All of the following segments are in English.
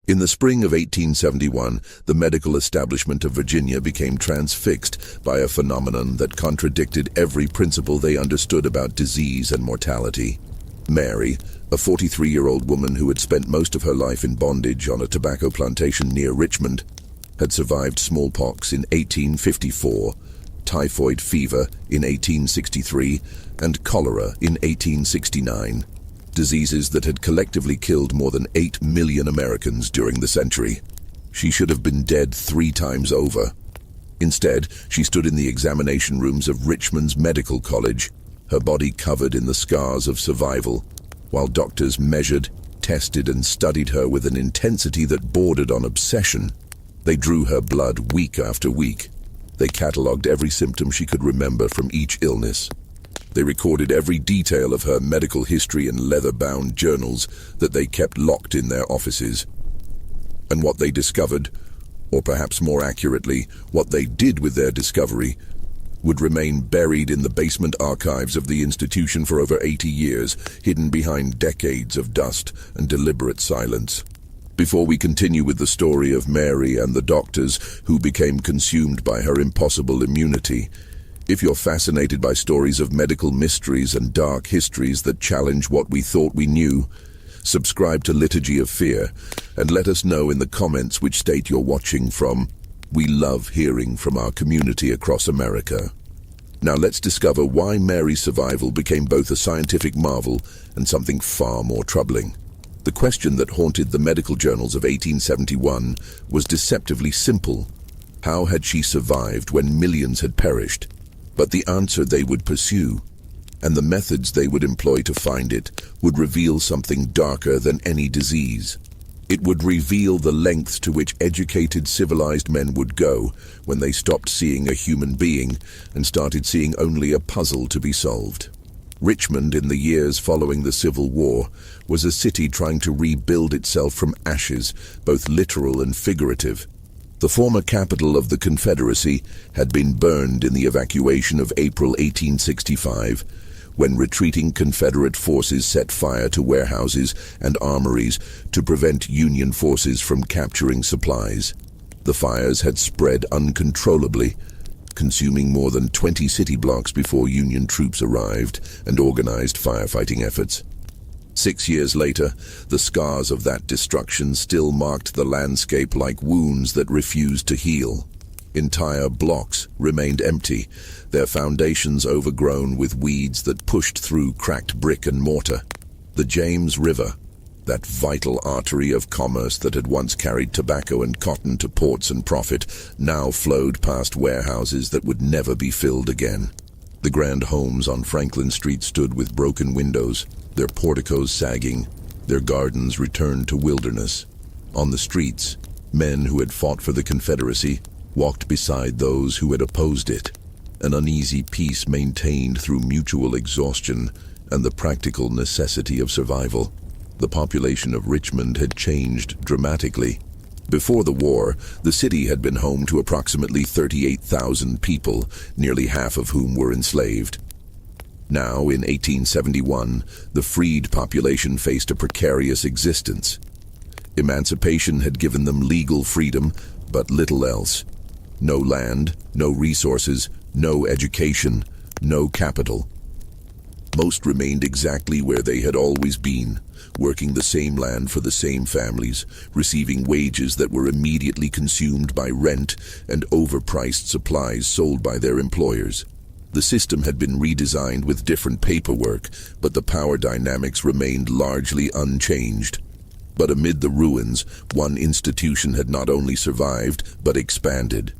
In the spring of 1871, the medical establishment of Virginia became transfixed by a phenomenon that contradicted every principle they understood about disease and mortality. Mary, a 43-year-old woman who had spent most of her life in bondage on a tobacco plantation near Richmond, had survived smallpox in 1854, typhoid fever in 1863, and cholera in 1869. Diseases that had collectively killed more than 8 million Americans during the century. She should have been dead 3 times over. Instead, she stood in the examination rooms of Richmond's Medical College, her body covered in the scars of survival, while doctors measured, tested, and studied her with an intensity that bordered on obsession. They drew her blood week after week. They catalogued every symptom she could remember from each illness. They recorded every detail of her medical history in leather-bound journals that they kept locked in their offices. And what they discovered, or perhaps more accurately, what they did with their discovery, would remain buried in the basement archives of the institution for over 80 years, hidden behind decades of dust and deliberate silence. Before we continue with the story of Mary and the doctors who became consumed by her impossible immunity, if you're fascinated by stories of medical mysteries and dark histories that challenge what we thought we knew, subscribe to Liturgy of Fear and let us know in the comments which state you're watching from. We love hearing from our community across America. Now let's discover why Mary's survival became both a scientific marvel and something far more troubling. The question that haunted the medical journals of 1871 was deceptively simple. How had she survived when millions had perished? But the answer they would pursue, and the methods they would employ to find it, would reveal something darker than any disease. It would reveal the lengths to which educated, civilized men would go when they stopped seeing a human being and started seeing only a puzzle to be solved. Richmond, in the years following the Civil War, was a city trying to rebuild itself from ashes, both literal and figurative. The former capital of the Confederacy had been burned in the evacuation of April 1865, when retreating Confederate forces set fire to warehouses and armories to prevent Union forces from capturing supplies. The fires had spread uncontrollably, consuming more than 20 city blocks before Union troops arrived and organized firefighting efforts. 6 years later, the scars of that destruction still marked the landscape like wounds that refused to heal. Entire blocks remained empty, their foundations overgrown with weeds that pushed through cracked brick and mortar. The James River, that vital artery of commerce that had once carried tobacco and cotton to ports and profit, now flowed past warehouses that would never be filled again. The grand homes on Franklin Street stood with broken windows, their porticos sagging, their gardens returned to wilderness. On the streets, men who had fought for the Confederacy walked beside those who had opposed it, an uneasy peace maintained through mutual exhaustion and the practical necessity of survival. The population of Richmond had changed dramatically. Before the war, the city had been home to approximately 38,000 people, nearly half of whom were enslaved. Now, in 1871, the freed population faced a precarious existence. Emancipation had given them legal freedom, but little else. No land, no resources, no education, no capital. Most remained exactly where they had always been, working the same land for the same families, receiving wages that were immediately consumed by rent and overpriced supplies sold by their employers. The system had been redesigned with different paperwork, but the power dynamics remained largely unchanged. But amid the ruins, one institution had not only survived, but expanded.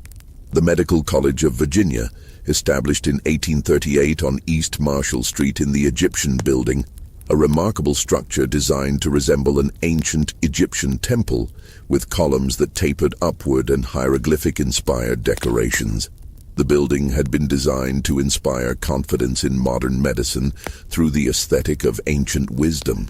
The Medical College of Virginia, established in 1838 on East Marshall Street in the Egyptian Building, a remarkable structure designed to resemble an ancient Egyptian temple, with columns that tapered upward and hieroglyphic-inspired decorations. The building had been designed to inspire confidence in modern medicine through the aesthetic of ancient wisdom.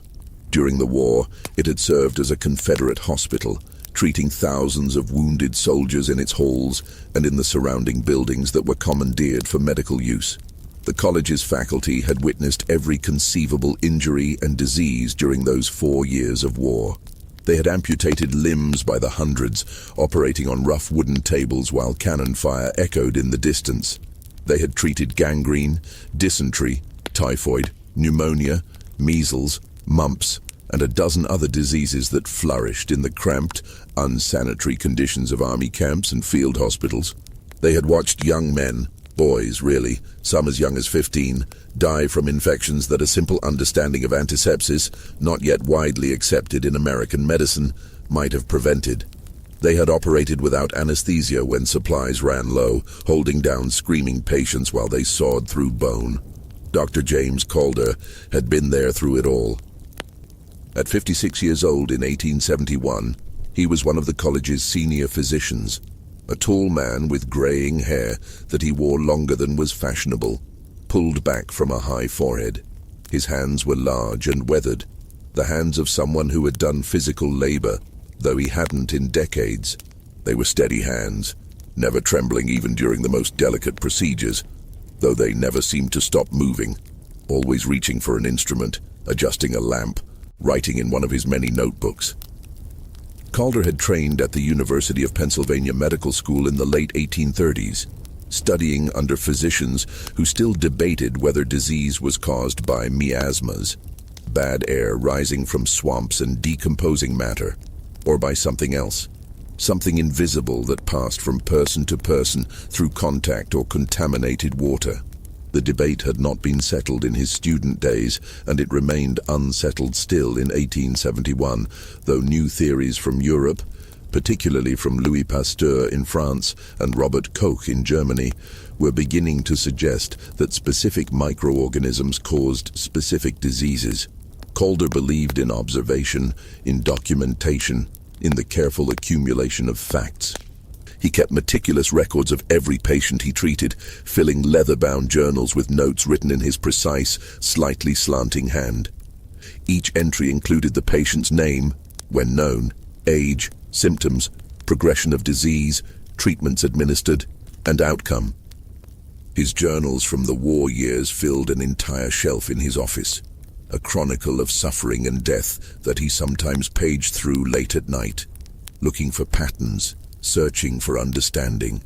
During the war, it had served as a Confederate hospital, treating thousands of wounded soldiers in its halls and in the surrounding buildings that were commandeered for medical use. The college's faculty had witnessed every conceivable injury and disease during those 4 years of war. They had amputated limbs by the hundreds, operating on rough wooden tables while cannon fire echoed in the distance. They had treated gangrene, dysentery, typhoid, pneumonia, measles, mumps, and a dozen other diseases that flourished in the cramped, unsanitary conditions of army camps and field hospitals. They had watched young men, boys really, some as young as 15, die from infections that a simple understanding of antisepsis, not yet widely accepted in American medicine, might have prevented. They had operated without anesthesia when supplies ran low, holding down screaming patients while they sawed through bone. Dr. James Calder had been there through it all. At 56 years old in 1871, he was one of the college's senior physicians, a tall man with graying hair that he wore longer than was fashionable, pulled back from a high forehead. His hands were large and weathered, the hands of someone who had done physical labor, though he hadn't in decades. They were steady hands, never trembling even during the most delicate procedures, though they never seemed to stop moving, always reaching for an instrument, adjusting a lamp, writing in one of his many notebooks. Calder had trained at the University of Pennsylvania Medical School in the late 1830s, studying under physicians who still debated whether disease was caused by miasmas, bad air rising from swamps and decomposing matter, or by something else, something invisible that passed from person to person through contact or contaminated water. The debate had not been settled in his student days, and it remained unsettled still in 1871, though new theories from Europe, particularly from Louis Pasteur in France and Robert Koch in Germany, were beginning to suggest that specific microorganisms caused specific diseases. Calder believed in observation, in documentation, in the careful accumulation of facts. He kept meticulous records of every patient he treated, filling leather-bound journals with notes written in his precise, slightly slanting hand. Each entry included the patient's name, when known, age, symptoms, progression of disease, treatments administered, and outcome. His journals from the war years filled an entire shelf in his office, a chronicle of suffering and death that he sometimes paged through late at night, looking for patterns, searching for understanding.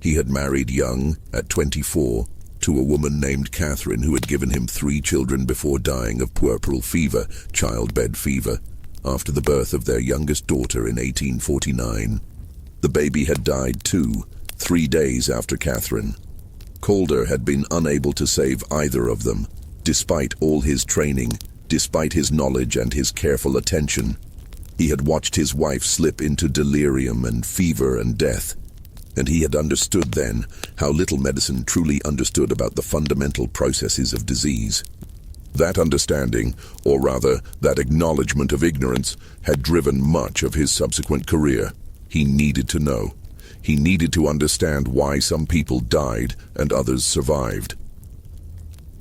He had married young, at 24, to a woman named Catherine who had given him 3 children before dying of puerperal fever, childbed fever, after the birth of their youngest daughter in 1849. The baby had died too, 3 days after Catherine. Calder had been unable to save either of them, despite all his training, despite his knowledge and his careful attention. He had watched his wife slip into delirium and fever and death, and he had understood then how little medicine truly understood about the fundamental processes of disease. That understanding, or rather, that acknowledgement of ignorance, had driven much of his subsequent career. He needed to know. He needed to understand why some people died and others survived.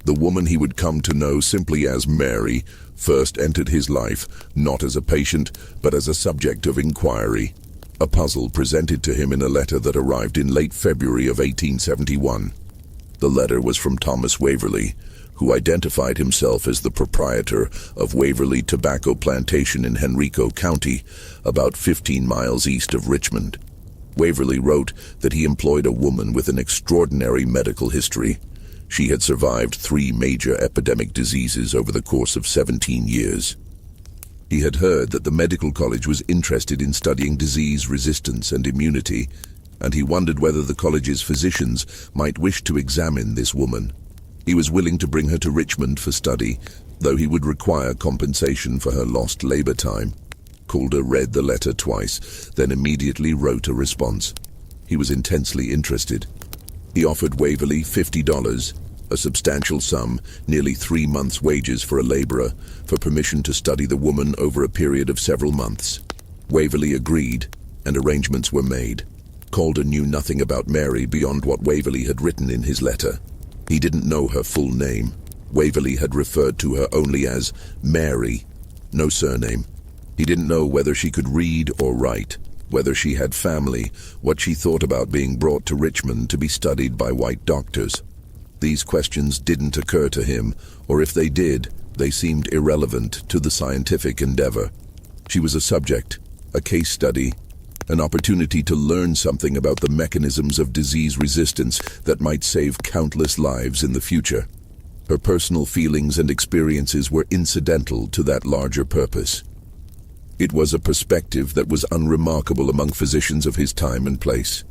The woman he would come to know simply as Mary first entered his life, not as a patient, but as a subject of inquiry, a puzzle presented to him in a letter that arrived in late February of 1871. The letter was from Thomas Waverley, who identified himself as the proprietor of Waverley Tobacco Plantation in Henrico County, about 15 miles east of Richmond. Waverley wrote that he employed a woman with an extraordinary medical history. She had survived 3 major epidemic diseases over the course of 17 years. He had heard that the medical college was interested in studying disease resistance and immunity, and he wondered whether the college's physicians might wish to examine this woman. He was willing to bring her to Richmond for study, though he would require compensation for her lost labor time. Calder read the letter twice, then immediately wrote a response. He was intensely interested. He offered Waverley $50, a substantial sum, nearly 3 months' wages for a laborer, for permission to study the woman over a period of several months. Waverley agreed, and arrangements were made. Calder knew nothing about Mary beyond what Waverley had written in his letter. He didn't know her full name. Waverley had referred to her only as Mary, no surname. He didn't know whether she could read or write, whether she had family, what she thought about being brought to Richmond to be studied by white doctors. These questions didn't occur to him, or if they did, they seemed irrelevant to the scientific endeavor. She was a subject, a case study, an opportunity to learn something about the mechanisms of disease resistance that might save countless lives in the future. Her personal feelings and experiences were incidental to that larger purpose. It was a perspective that was unremarkable among physicians of his time and place.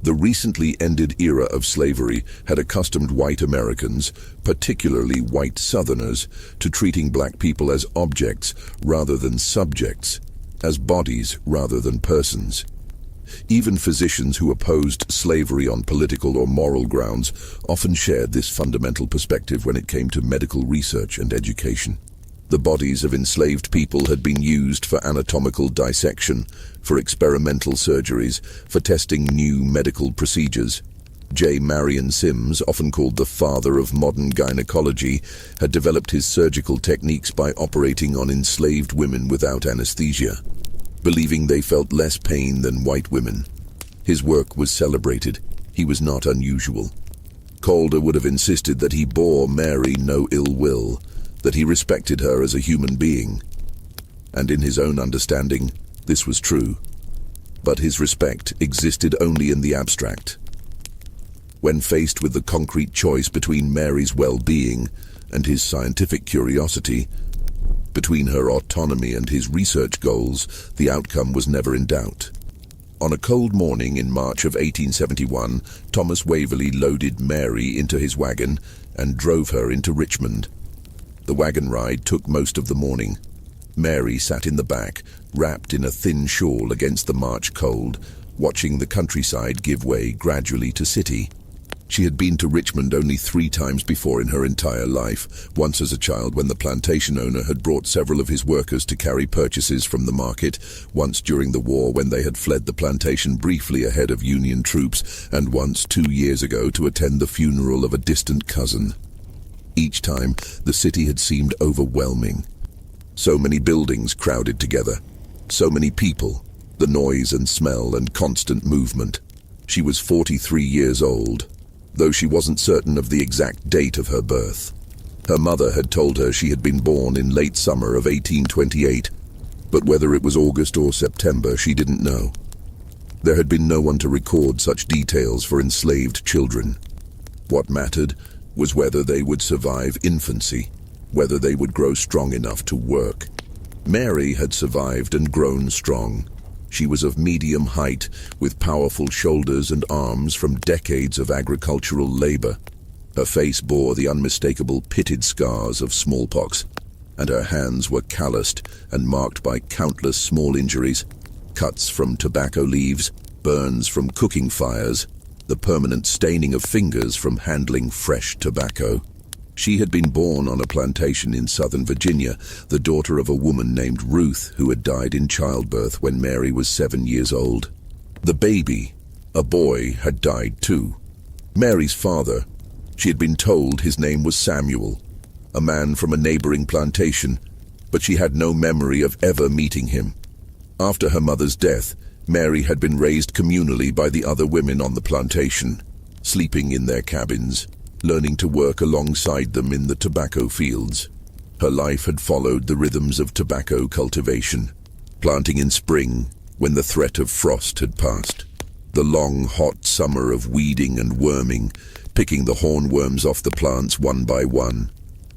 The recently ended era of slavery had accustomed white Americans, particularly white Southerners, to treating black people as objects rather than subjects, as bodies rather than persons. Even physicians who opposed slavery on political or moral grounds often shared this fundamental perspective when it came to medical research and education. The bodies of enslaved people had been used for anatomical dissection, for experimental surgeries, for testing new medical procedures. J. Marion Sims, often called the father of modern gynecology, had developed his surgical techniques by operating on enslaved women without anesthesia, believing they felt less pain than white women. His work was celebrated. He was not unusual. Calder would have insisted that he bore Mary no ill will, that he respected her as a human being. And in his own understanding, this was true. But his respect existed only in the abstract. When faced with the concrete choice between Mary's well-being and his scientific curiosity, between her autonomy and his research goals, the outcome was never in doubt. On a cold morning in March of 1871, Thomas Waverley loaded Mary into his wagon and drove her into Richmond. The wagon ride took most of the morning. Mary sat in the back, wrapped in a thin shawl against the March cold, watching the countryside give way gradually to city. She had been to Richmond only 3 times before in her entire life, once as a child when the plantation owner had brought several of his workers to carry purchases from the market, once during the war when they had fled the plantation briefly ahead of Union troops, and once 2 years ago to attend the funeral of a distant cousin. Each time, the city had seemed overwhelming. So many buildings crowded together, so many people, the noise and smell and constant movement. She was 43 years old, though she wasn't certain of the exact date of her birth. Her mother had told her she had been born in late summer of 1828, but whether it was August or September, she didn't know. There had been no one to record such details for enslaved children. What mattered was whether they would survive infancy, whether they would grow strong enough to work. Mary had survived and grown strong. She was of medium height, with powerful shoulders and arms from decades of agricultural labor. Her face bore the unmistakable pitted scars of smallpox, and her hands were calloused and marked by countless small injuries, cuts from tobacco leaves, burns from cooking fires, the permanent staining of fingers from handling fresh tobacco. She had been born on a plantation in southern Virginia, the daughter of a woman named Ruth who had died in childbirth when Mary was 7 years old. The baby, a boy, had died too. Mary's father, she had been told his name was Samuel, a man from a neighboring plantation, but she had no memory of ever meeting him. After her mother's death, Mary had been raised communally by the other women on the plantation, sleeping in their cabins, learning to work alongside them in the tobacco fields. Her life had followed the rhythms of tobacco cultivation, planting in spring when the threat of frost had passed, the long hot summer of weeding and worming, picking the hornworms off the plants one by one,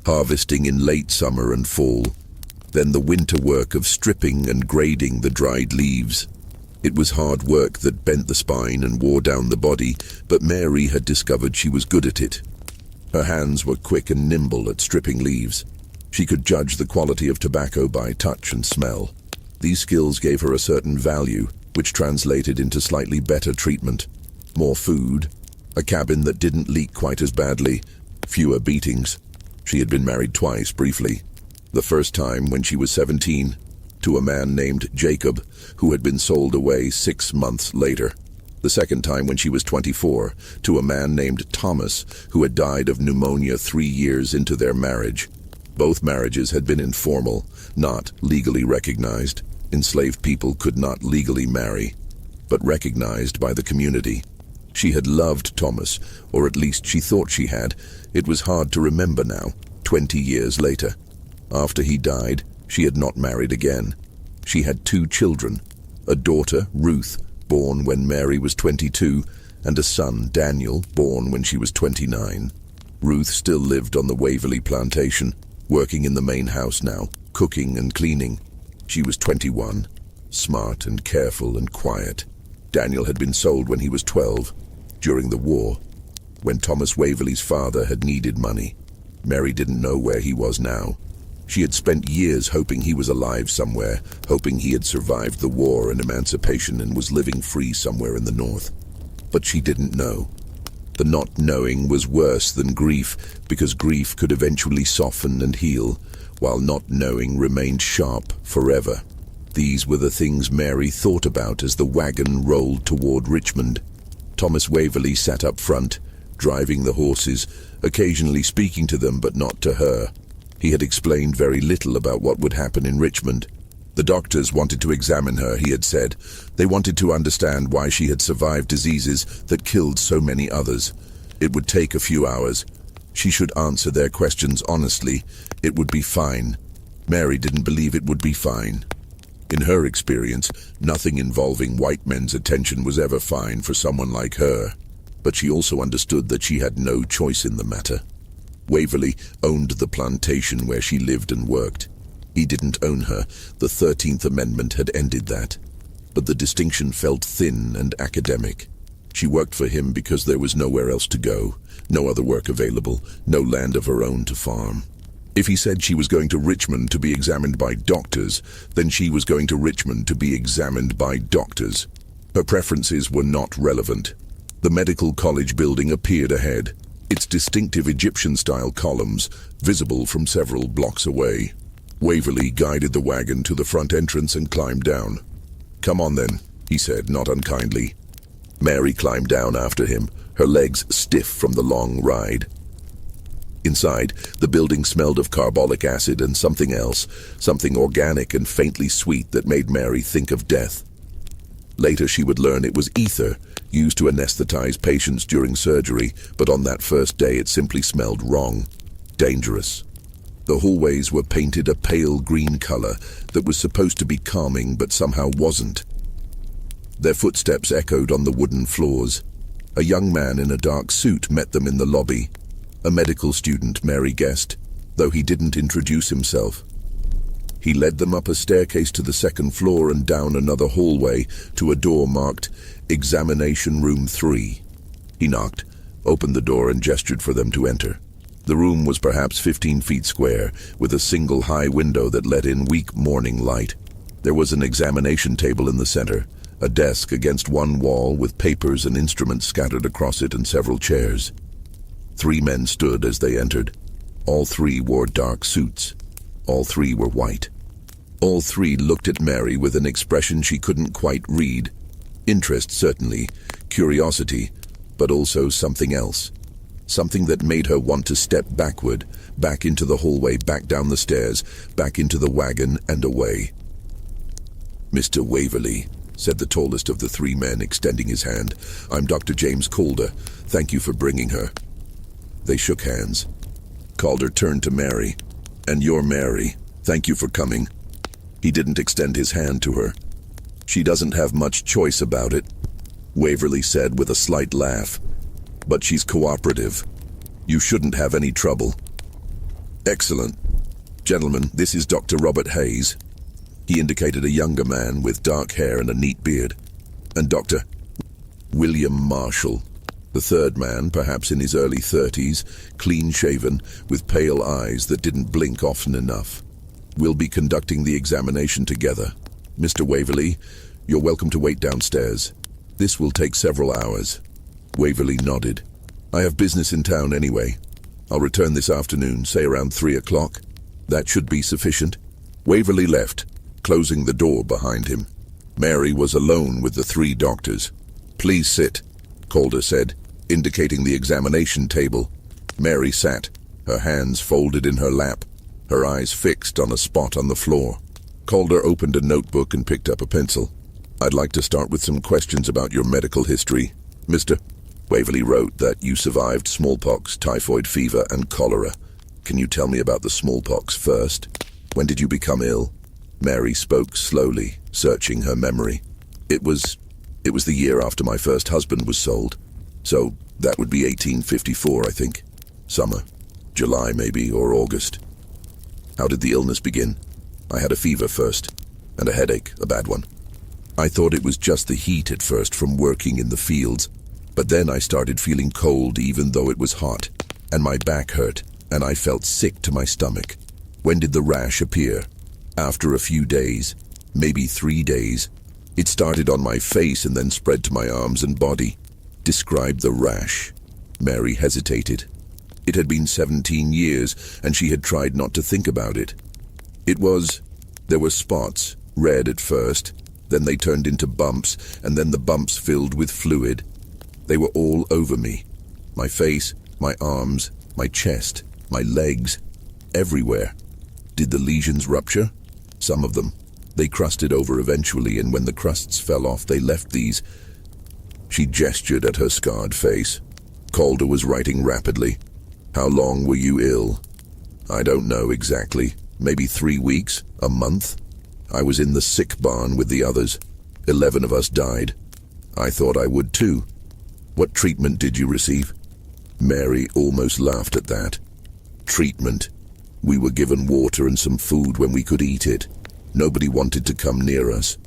harvesting in late summer and fall, then the winter work of stripping and grading the dried leaves. It was hard work that bent the spine and wore down the body, but Mary had discovered she was good at it. Her hands were quick and nimble at stripping leaves. She could judge the quality of tobacco by touch and smell. These skills gave her a certain value, which translated into slightly better treatment, more food, a cabin that didn't leak quite as badly, fewer beatings. She had been married twice, briefly. The first time when she was 17, to a man named Jacob, who had been sold away 6 months later. The second time when she was 24, to a man named Thomas, who had died of pneumonia 3 years into their marriage. Both marriages had been informal, not legally recognized. Enslaved people could not legally marry, but recognized by the community. She had loved Thomas, or at least she thought she had. It was hard to remember now, 20 years later. After he died, she had not married again. She had 2 children, a daughter, Ruth, born when Mary was 22, and a son, Daniel, born when she was 29. Ruth still lived on the Waverley plantation, working in the main house now, cooking and cleaning. She was 21, smart and careful and quiet. Daniel had been sold when he was 12, during the war, when Thomas Waverley's father had needed money. Mary didn't know where he was now. She had spent years hoping he was alive somewhere, hoping he had survived the war and emancipation and was living free somewhere in the north. But she didn't know. The not knowing was worse than grief, because grief could eventually soften and heal, while not knowing remained sharp forever. These were the things Mary thought about as the wagon rolled toward Richmond. Thomas Waverley sat up front, driving the horses, occasionally speaking to them but not to her. He had explained very little about what would happen in Richmond. The doctors wanted to examine her, he had said. They wanted to understand why she had survived diseases that killed so many others. It would take a few hours. She should answer their questions honestly. It would be fine. Mary didn't believe it would be fine. In her experience, nothing involving white men's attention was ever fine for someone like her. But she also understood that she had no choice in the matter. Waverley owned the plantation where she lived and worked. He didn't own her. The 13th Amendment had ended that. But the distinction felt thin and academic. She worked for him because there was nowhere else to go, no other work available, no land of her own to farm. If he said she was going to Richmond to be examined by doctors, then she was going to Richmond to be examined by doctors. Her preferences were not relevant. The medical college building appeared ahead, its distinctive Egyptian-style columns visible from several blocks away. Waverley guided the wagon to the front entrance and climbed down. "Come on then," he said, not unkindly. Mary climbed down after him, her legs stiff from the long ride. Inside, the building smelled of carbolic acid and something else, something organic and faintly sweet that made Mary think of death. Later she would learn it was ether, used to anesthetize patients during surgery, but on that first day it simply smelled wrong, dangerous. The hallways were painted a pale green color that was supposed to be calming but somehow wasn't. Their footsteps echoed on the wooden floors. A young man in a dark suit met them in the lobby. A medical student, Mary guessed, though he didn't introduce himself. He led them up a staircase to the second floor and down another hallway to a door marked Examination Room 3. He knocked, opened the door and gestured for them to enter. The room was perhaps 15 feet square, with a single high window that let in weak morning light. There was an examination table in the center, a desk against one wall with papers and instruments scattered across it and several chairs. 3 men stood as they entered. All 3 wore dark suits. All 3 were white. All 3 looked at Mary with an expression she couldn't quite read. Interest, certainly, curiosity, but also something else. Something that made her want to step backward, back into the hallway, back down the stairs, back into the wagon and away. "Mr. Waverley," said the tallest of the 3 men, extending his hand. "I'm Dr. James Calder. Thank you for bringing her." They shook hands. Calder turned to Mary. "And you're Mary. Thank you for coming." He didn't extend his hand to her. "She doesn't have much choice about it," Waverley said with a slight laugh. "But she's cooperative. You shouldn't have any trouble." "Excellent. Gentlemen, this is Dr. Robert Hayes." He indicated a younger man with dark hair and a neat beard. "And Dr. William Marshall." The third man, perhaps in his early 30s, clean-shaven, with pale eyes that didn't blink often enough. "We'll be conducting the examination together. Mr. Waverley, you're welcome to wait downstairs. This will take several hours." Waverley nodded. "I have business in town anyway. I'll return this afternoon, say around 3 o'clock. That should be sufficient." Waverley left, closing the door behind him. Mary was alone with the 3 doctors. "Please sit," Calder said, indicating the examination table. Mary sat, her hands folded in her lap, her eyes fixed on a spot on the floor. Calder opened a notebook and picked up a pencil. "I'd like to start with some questions about your medical history, Mr. Waverley wrote that you survived smallpox, typhoid fever, and cholera. Can you tell me about the smallpox first? When did you become ill?" Mary spoke slowly, searching her memory. It was the year after my first husband was sold. So that would be 1854, I think. Summer. July maybe, or August. How did the illness begin? I had a fever first, and a headache, a bad one. I thought it was just the heat at first from working in the fields, but then I started feeling cold even though it was hot, and my back hurt, and I felt sick to my stomach. When did the rash appear? After a few days, maybe 3 days. It started on my face and then spread to my arms and body. Describe the rash. Mary hesitated. It had been 17 years, and she had tried not to think about it. There were spots, red at first, then they turned into bumps, and then the bumps filled with fluid. They were all over me. My face, my arms, my chest, my legs, everywhere. Did the lesions rupture? Some of them. They crusted over eventually, and when the crusts fell off, they left these. She gestured at her scarred face. Calder was writing rapidly. How long were you ill? I don't know exactly. Maybe 3 weeks, a month. I was in the sick barn with the others. 11 of us died. I thought I would too. What treatment did you receive? Mary almost laughed at that. Treatment. We were given water and some food when we could eat it. Nobody wanted to come near us.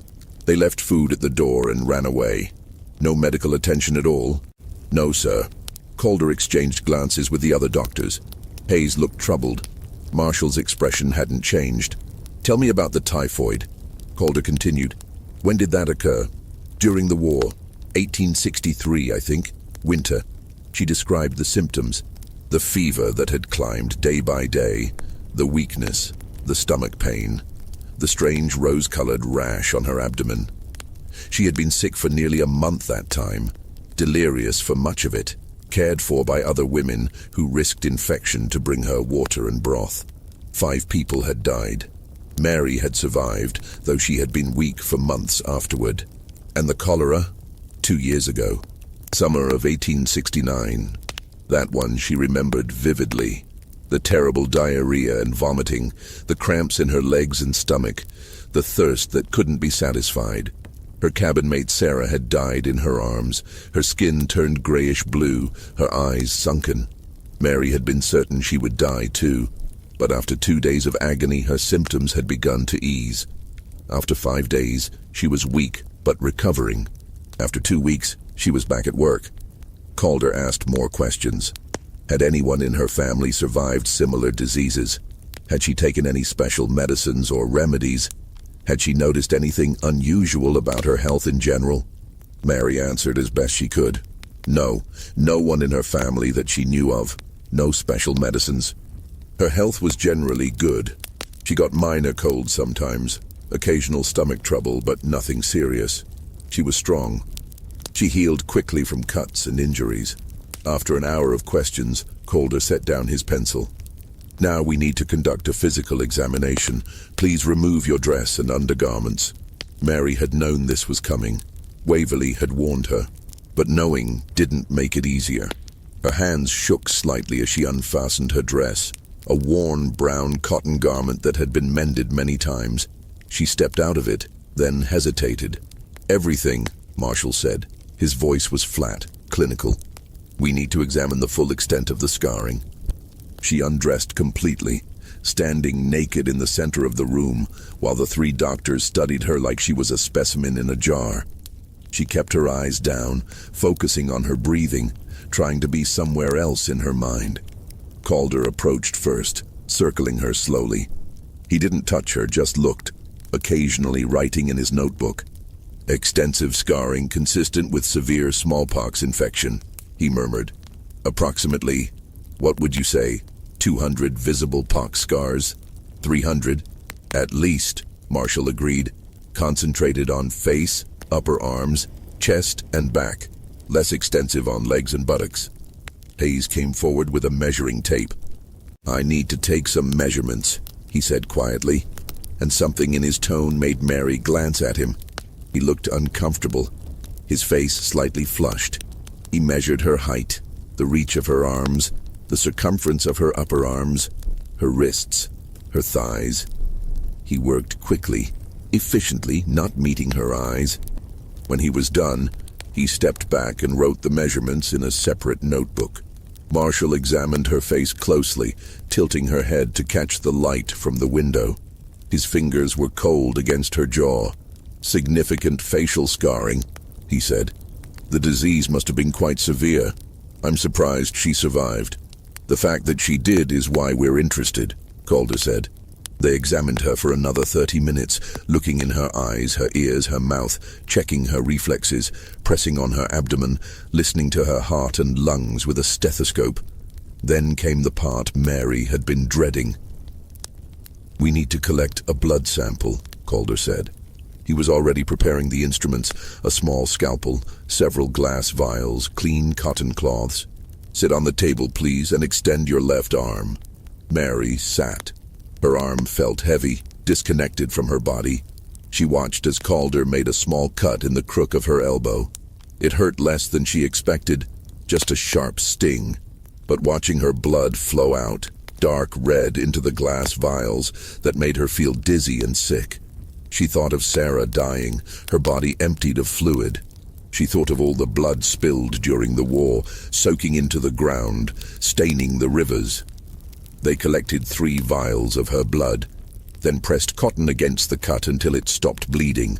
They left food at the door and ran away. No medical attention at all? No, sir. Calder exchanged glances with the other doctors. Hayes looked troubled. Marshall's expression hadn't changed. Tell me about the typhoid. Calder continued. When did that occur? During the war. 1863, I think. Winter. She described the symptoms. The fever that had climbed day by day. The weakness. The stomach pain. The strange rose-colored rash on her abdomen. She had been sick for nearly a month that time. Delirious for much of it. Cared for by other women who risked infection to bring her water and broth. 5 people had died. Mary had survived, though she had been weak for months afterward. And the cholera? 2 years ago. Summer of 1869. That one she remembered vividly. The terrible diarrhea and vomiting, the cramps in her legs and stomach, the thirst that couldn't be satisfied. Her cabin mate Sarah had died in her arms, her skin turned grayish-blue, her eyes sunken. Mary had been certain she would die too, but after 2 days of agony her symptoms had begun to ease. After 5 days, she was weak but recovering. After 2 weeks, she was back at work. Calder asked more questions. Had anyone in her family survived similar diseases? Had she taken any special medicines or remedies? Had she noticed anything unusual about her health in general? Mary answered as best she could. No one in her family that she knew of. No special medicines. Her health was generally good. She got minor colds sometimes, occasional stomach trouble, but nothing serious. She was strong. She healed quickly from cuts and injuries. After an hour of questions, Calder set down his pencil. Now we need to conduct a physical examination. Please remove your dress and undergarments. Mary had known this was coming. Waverley had warned her. But knowing didn't make it easier. Her hands shook slightly as she unfastened her dress, a worn brown cotton garment that had been mended many times. She stepped out of it, then hesitated. Everything, Marshall said. His voice was flat, clinical. We need to examine the full extent of the scarring. She undressed completely, standing naked in the center of the room, while the 3 doctors studied her like she was a specimen in a jar. She kept her eyes down, focusing on her breathing, trying to be somewhere else in her mind. Calder approached first, circling her slowly. He didn't touch her, just looked, occasionally writing in his notebook. Extensive scarring consistent with severe smallpox infection, he murmured. Approximately, what would you say, 200 visible pox scars? 300? At least, Marshall agreed. Concentrated on face, upper arms, chest, and back. Less extensive on legs and buttocks. Hayes came forward with a measuring tape. I need to take some measurements, he said quietly, and something in his tone made Mary glance at him. He looked uncomfortable, his face slightly flushed. He measured her height, the reach of her arms, the circumference of her upper arms, her wrists, her thighs. He worked quickly, efficiently, not meeting her eyes. When he was done, he stepped back and wrote the measurements in a separate notebook. Marshall examined her face closely, tilting her head to catch the light from the window. His fingers were cold against her jaw. "Significant facial scarring," he said. "The disease must have been quite severe. I'm surprised she survived." "The fact that she did is why we're interested," Calder said. They examined her for another 30 minutes, looking in her eyes, her ears, her mouth, checking her reflexes, pressing on her abdomen, listening to her heart and lungs with a stethoscope. Then came the part Mary had been dreading. "We need to collect a blood sample," Calder said. He was already preparing the instruments, a small scalpel, several glass vials, clean cotton cloths. "Sit on the table, please, and extend your left arm." Mary sat. Her arm felt heavy, disconnected from her body. She watched as Calder made a small cut in the crook of her elbow. It hurt less than she expected, just a sharp sting. But watching her blood flow out, dark red into the glass vials, that made her feel dizzy and sick. She thought of Sarah dying, her body emptied of fluid. She thought of all the blood spilled during the war, soaking into the ground, staining the rivers. They collected 3 vials of her blood, then pressed cotton against the cut until it stopped bleeding.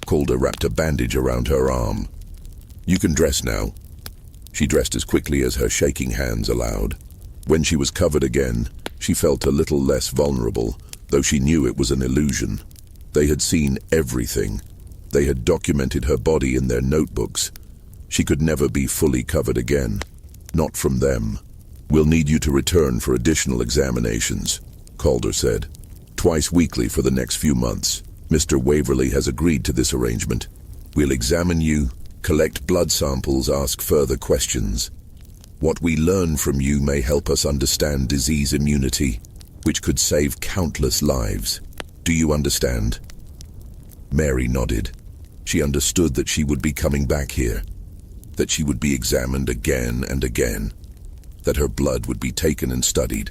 Calder wrapped a bandage around her arm. "You can dress now." She dressed as quickly as her shaking hands allowed. When she was covered again, she felt a little less vulnerable, though she knew it was an illusion. They had seen everything. They had documented her body in their notebooks. She could never be fully covered again. Not from them. "We'll need you to return for additional examinations," Calder said. "Twice weekly for the next few months. Mr. Waverley has agreed to this arrangement. We'll examine you, collect blood samples, ask further questions. What we learn from you may help us understand disease immunity, which could save countless lives. Do you understand?" Mary nodded. She understood that she would be coming back here, that she would be examined again and again, that her blood would be taken and studied,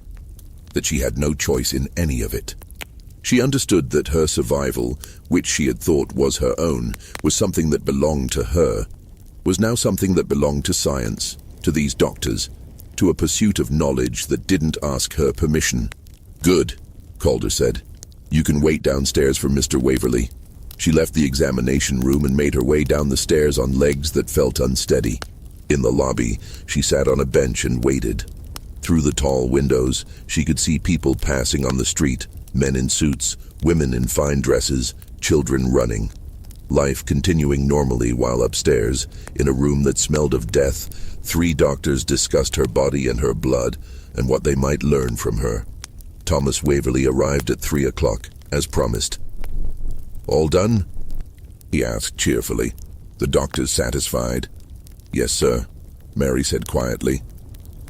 that she had no choice in any of it. She understood that her survival, which she had thought was her own, was something that belonged to her, was now something that belonged to science, to these doctors, to a pursuit of knowledge that didn't ask her permission. "Good," Calder said. "You can wait downstairs for Mr. Waverley." She left the examination room and made her way down the stairs on legs that felt unsteady. In the lobby, she sat on a bench and waited. Through the tall windows, she could see people passing on the street, men in suits, women in fine dresses, children running. Life continuing normally while upstairs, in a room that smelled of death, 3 doctors discussed her body and her blood and what they might learn from her. Thomas Waverley arrived at 3 o'clock, as promised. "All done?" he asked cheerfully. The doctors satisfied. "Yes, sir," Mary said quietly.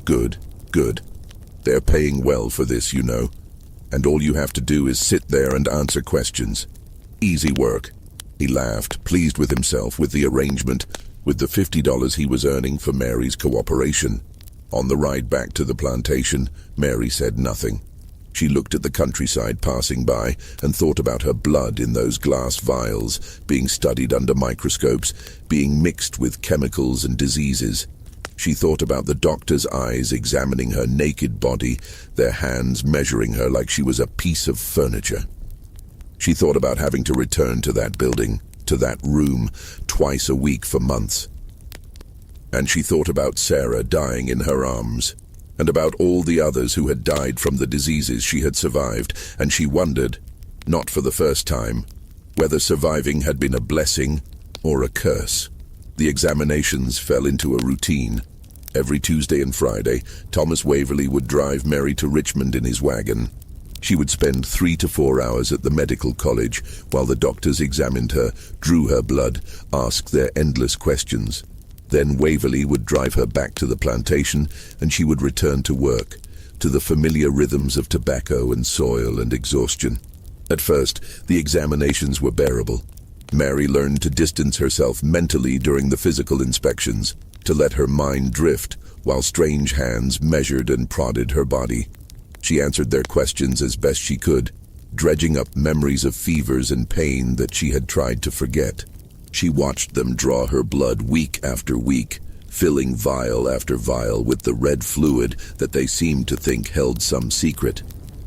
"Good, good. They're paying well for this, you know. And all you have to do is sit there and answer questions. Easy work." He laughed, pleased with himself, with the arrangement, with the $50 he was earning for Mary's cooperation. On the ride back to the plantation, Mary said nothing. She looked at the countryside passing by and thought about her blood in those glass vials, being studied under microscopes, being mixed with chemicals and diseases. She thought about the doctor's eyes examining her naked body, their hands measuring her like she was a piece of furniture. She thought about having to return to that building, to that room, twice a week for months. And she thought about Sarah dying in her arms, and about all the others who had died from the diseases she had survived, and she wondered, not for the first time, whether surviving had been a blessing or a curse. The examinations fell into a routine. Every Tuesday and Friday, Thomas Waverley would drive Mary to Richmond in his wagon. She would spend 3 to 4 hours at the medical college while the doctors examined her, drew her blood, asked their endless questions. Then Waverley would drive her back to the plantation, and she would return to work, to the familiar rhythms of tobacco and soil and exhaustion. At first, the examinations were bearable. Mary learned to distance herself mentally during the physical inspections, to let her mind drift while strange hands measured and prodded her body. She answered their questions as best she could, dredging up memories of fevers and pain that she had tried to forget. She watched them draw her blood week after week, filling vial after vial with the red fluid that they seemed to think held some secret.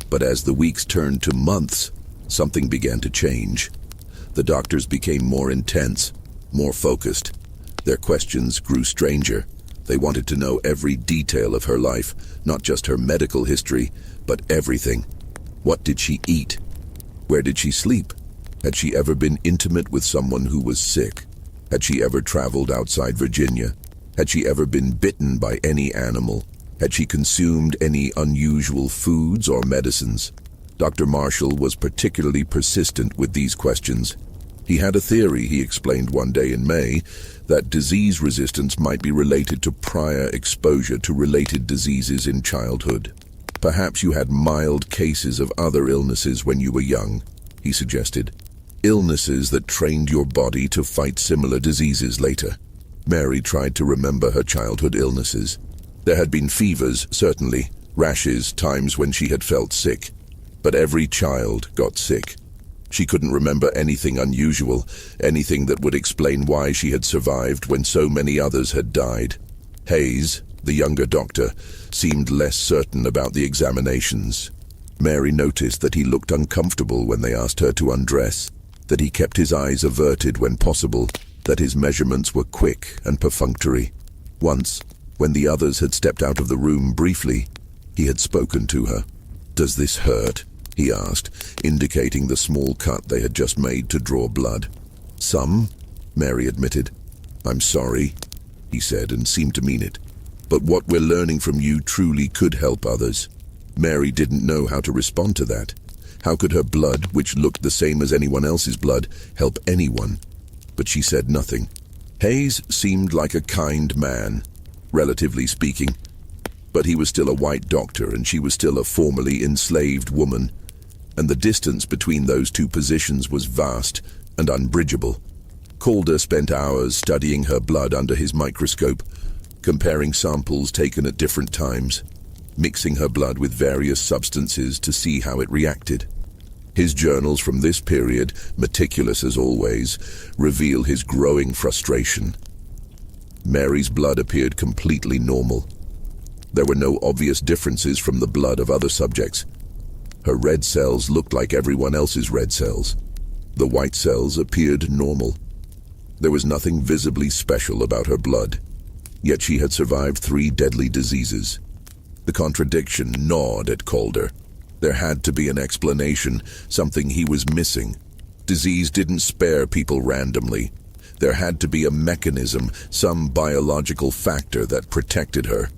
But as the weeks turned to months, something began to change. The doctors became more intense, more focused. Their questions grew stranger. They wanted to know every detail of her life, not just her medical history, but everything. What did she eat? Where did she sleep? Had she ever been intimate with someone who was sick? Had she ever traveled outside Virginia? Had she ever been bitten by any animal? Had she consumed any unusual foods or medicines? Dr. Marshall was particularly persistent with these questions. He had a theory, he explained one day in May, that disease resistance might be related to prior exposure to related diseases in childhood. Perhaps you had mild cases of other illnesses when you were young, he suggested. Illnesses that trained your body to fight similar diseases later. Mary tried to remember her childhood illnesses. There had been fevers, certainly, rashes, times when she had felt sick. But every child got sick. She couldn't remember anything unusual, anything that would explain why she had survived when so many others had died. Hayes, the younger doctor, seemed less certain about the examinations. Mary noticed that he looked uncomfortable when they asked her to undress, that he kept his eyes averted when possible, that his measurements were quick and perfunctory. Once, when the others had stepped out of the room briefly, he had spoken to her. "Does this hurt?" he asked, indicating the small cut they had just made to draw blood. "Some," Mary admitted. "I'm sorry," he said, and seemed to mean it. "But what we're learning from you truly could help others." Mary didn't know how to respond to that. How could her blood, which looked the same as anyone else's blood, help anyone? But she said nothing. Hayes seemed like a kind man, relatively speaking. But he was still a white doctor, and she was still a formerly enslaved woman. And the distance between those two positions was vast and unbridgeable. Calder spent hours studying her blood under his microscope, comparing samples taken at different times, mixing her blood with various substances to see how it reacted. His journals from this period, meticulous as always, reveal his growing frustration. Mary's blood appeared completely normal. There were no obvious differences from the blood of other subjects. Her red cells looked like everyone else's red cells. The white cells appeared normal. There was nothing visibly special about her blood. Yet she had survived 3 deadly diseases. The contradiction gnawed at Calder. There had to be an explanation, something he was missing. Disease didn't spare people randomly. There had to be a mechanism, some biological factor that protected her.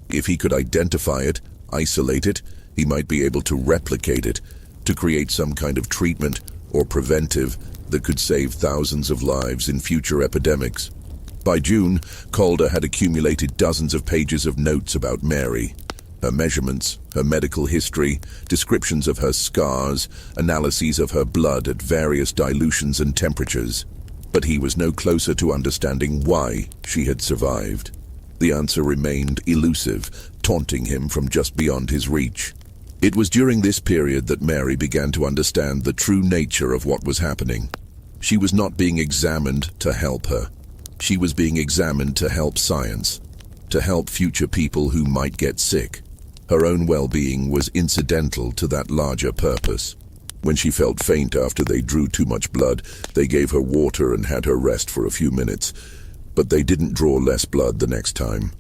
If he could identify it, isolate it, he might be able to replicate it, to create some kind of treatment or preventive that could save thousands of lives in future epidemics. By June, Calder had accumulated dozens of pages of notes about Mary. Her measurements, her medical history, descriptions of her scars, analyses of her blood at various dilutions and temperatures. But he was no closer to understanding why she had survived. The answer remained elusive, taunting him from just beyond his reach. It was during this period that Mary began to understand the true nature of what was happening. She was not being examined to help her. She was being examined to help science, to help future people who might get sick. Her own well-being was incidental to that larger purpose. When she felt faint after they drew too much blood, they gave her water and had her rest for a few minutes. But they didn't draw less blood the next time.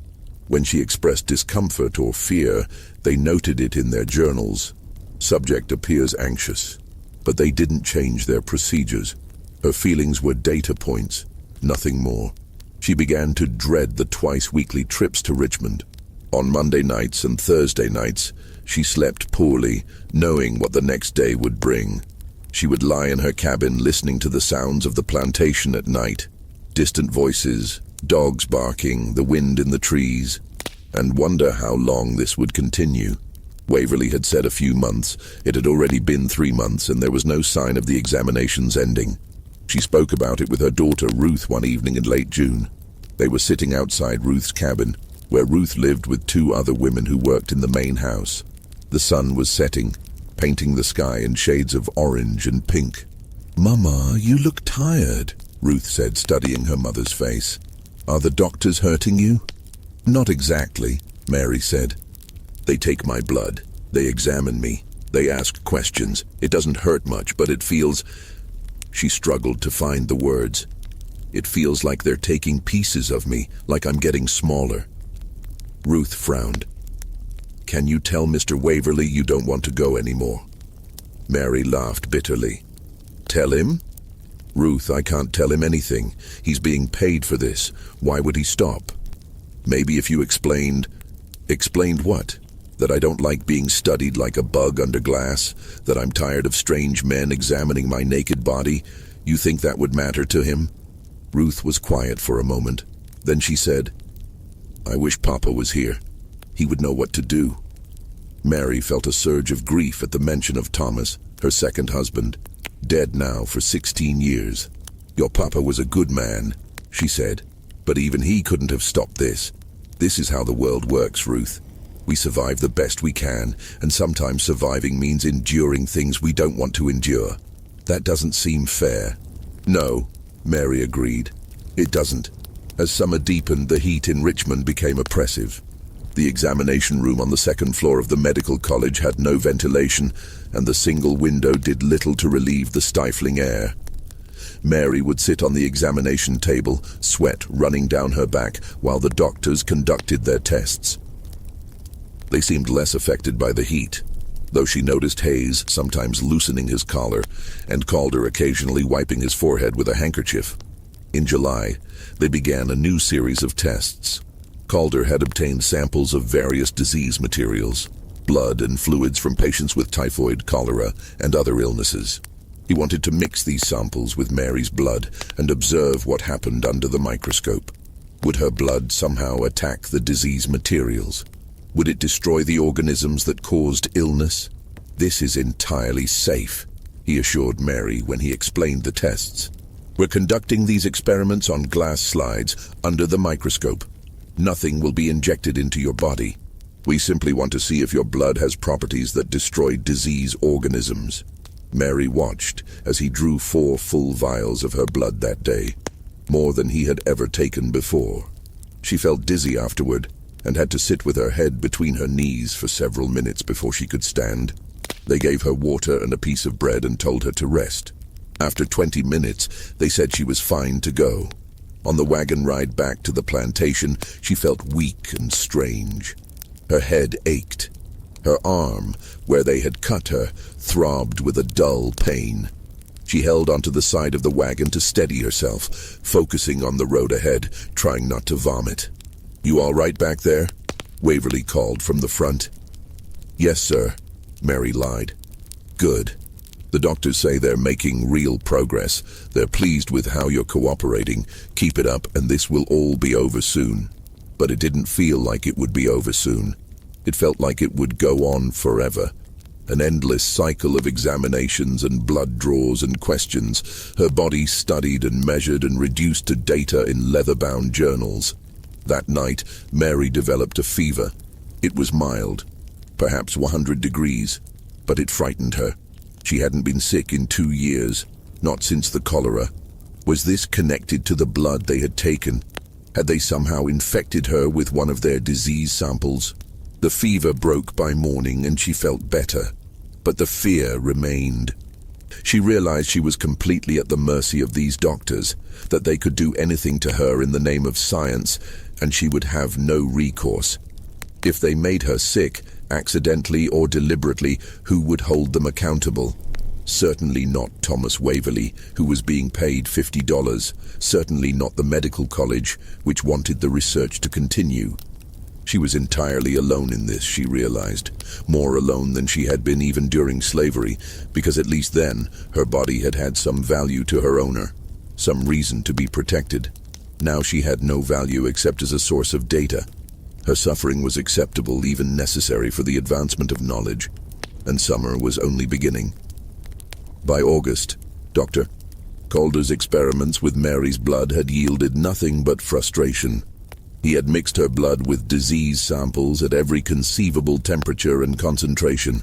When she expressed discomfort or fear, they noted it in their journals. Subject appears anxious, but they didn't change their procedures. Her feelings were data points, nothing more. She began to dread the twice-weekly trips to Richmond. On Monday nights and Thursday nights, she slept poorly, knowing what the next day would bring. She would lie in her cabin listening to the sounds of the plantation at night. Distant voices, dogs barking, the wind in the trees, and wonder how long this would continue. Waverley had said a few months. It had already been 3 months, and there was no sign of the examinations ending. She spoke about it with her daughter Ruth one evening in late June. They were sitting outside Ruth's cabin, where Ruth lived with 2 other women who worked in the main house. The sun was setting. painting the sky in shades of orange and pink. "Mama, you look tired," Ruth said, studying her mother's face. "Are the doctors hurting you?" "Not exactly," Mary said. "They take my blood. They examine me. They ask questions. It doesn't hurt much, but it feels—" She struggled to find the words. "It feels like they're taking pieces of me, like I'm getting smaller." Ruth frowned. "Can you tell Mr. Waverly you don't want to go anymore?" Mary laughed bitterly. "Tell him?" "Ruth, I can't tell him anything. He's being paid for this. Why would he stop? Maybe if you explained—" "Explained what? That I don't like being studied like a bug under glass? That I'm tired of strange men examining my naked body? You think that would matter to him?" Ruth was quiet for a moment. Then she said, "I wish Papa was here. He would know what to do." Mary felt a surge of grief at the mention of Thomas, her second husband, dead now for 16 years. "Your Papa was a good man," she said, "but even he couldn't have stopped this. This is how the world works, Ruth. We survive the best we can, and sometimes surviving means enduring things we don't want to endure. That doesn't seem fair." "No," Mary agreed. "It doesn't." As summer deepened, the heat in Richmond became oppressive. The examination room on the second floor of the medical college had no ventilation, and the single window did little to relieve the stifling air. Mary would sit on the examination table, sweat running down her back, while the doctors conducted their tests. They seemed less affected by the heat, though she noticed Hayes sometimes loosening his collar, and Calder occasionally wiping his forehead with a handkerchief. In July, they began a new series of tests. Calder had obtained samples of various disease materials, blood and fluids from patients with typhoid, cholera, and other illnesses. He wanted to mix these samples with Mary's blood and observe what happened under the microscope. Would her blood somehow attack the disease materials? Would it destroy the organisms that caused illness? "This is entirely safe," he assured Mary when he explained the tests. "We're conducting these experiments on glass slides under the microscope. Nothing will be injected into your body. We simply want to see if your blood has properties that destroy disease organisms." Mary watched as he drew 4 full vials of her blood that day, more than he had ever taken before. She felt dizzy afterward, and had to sit with her head between her knees for several minutes before she could stand. They gave her water and a piece of bread and told her to rest. After 20 minutes, they said she was fine to go. On the wagon ride back to the plantation, she felt weak and strange. Her head ached. Her arm, where they had cut her, throbbed with a dull pain. She held onto the side of the wagon to steady herself, focusing on the road ahead, trying not to vomit. "You all right back there?" Waverly called from the front. "Yes, sir," Mary lied. "Good. The doctors say they're making real progress. They're pleased with how you're cooperating. Keep it up, and this will all be over soon." But it didn't feel like it would be over soon. It felt like it would go on forever. An endless cycle of examinations and blood draws and questions, her body studied and measured and reduced to data in leather-bound journals. That night, Mary developed a fever. It was mild, perhaps 100 degrees, but it frightened her. She hadn't been sick in 2 years, not since the cholera. Was this connected to the blood they had taken? Had they somehow infected her with one of their disease samples? The fever broke by morning and she felt better, but the fear remained. She realized she was completely at the mercy of these doctors, that they could do anything to her in the name of science, and she would have no recourse. If they made her sick, accidentally or deliberately, who would hold them accountable? Certainly not Thomas Waverly, who was being paid $50. Certainly not the medical college, which wanted the research to continue. She was entirely alone in this, she realized. More alone than she had been even during slavery, because at least then, her body had had some value to her owner, some reason to be protected. Now she had no value except as a source of data. Her suffering was acceptable, even necessary for the advancement of knowledge, and summer was only beginning. By August, Dr. Calder's experiments with Mary's blood had yielded nothing but frustration. He had mixed her blood with disease samples at every conceivable temperature and concentration.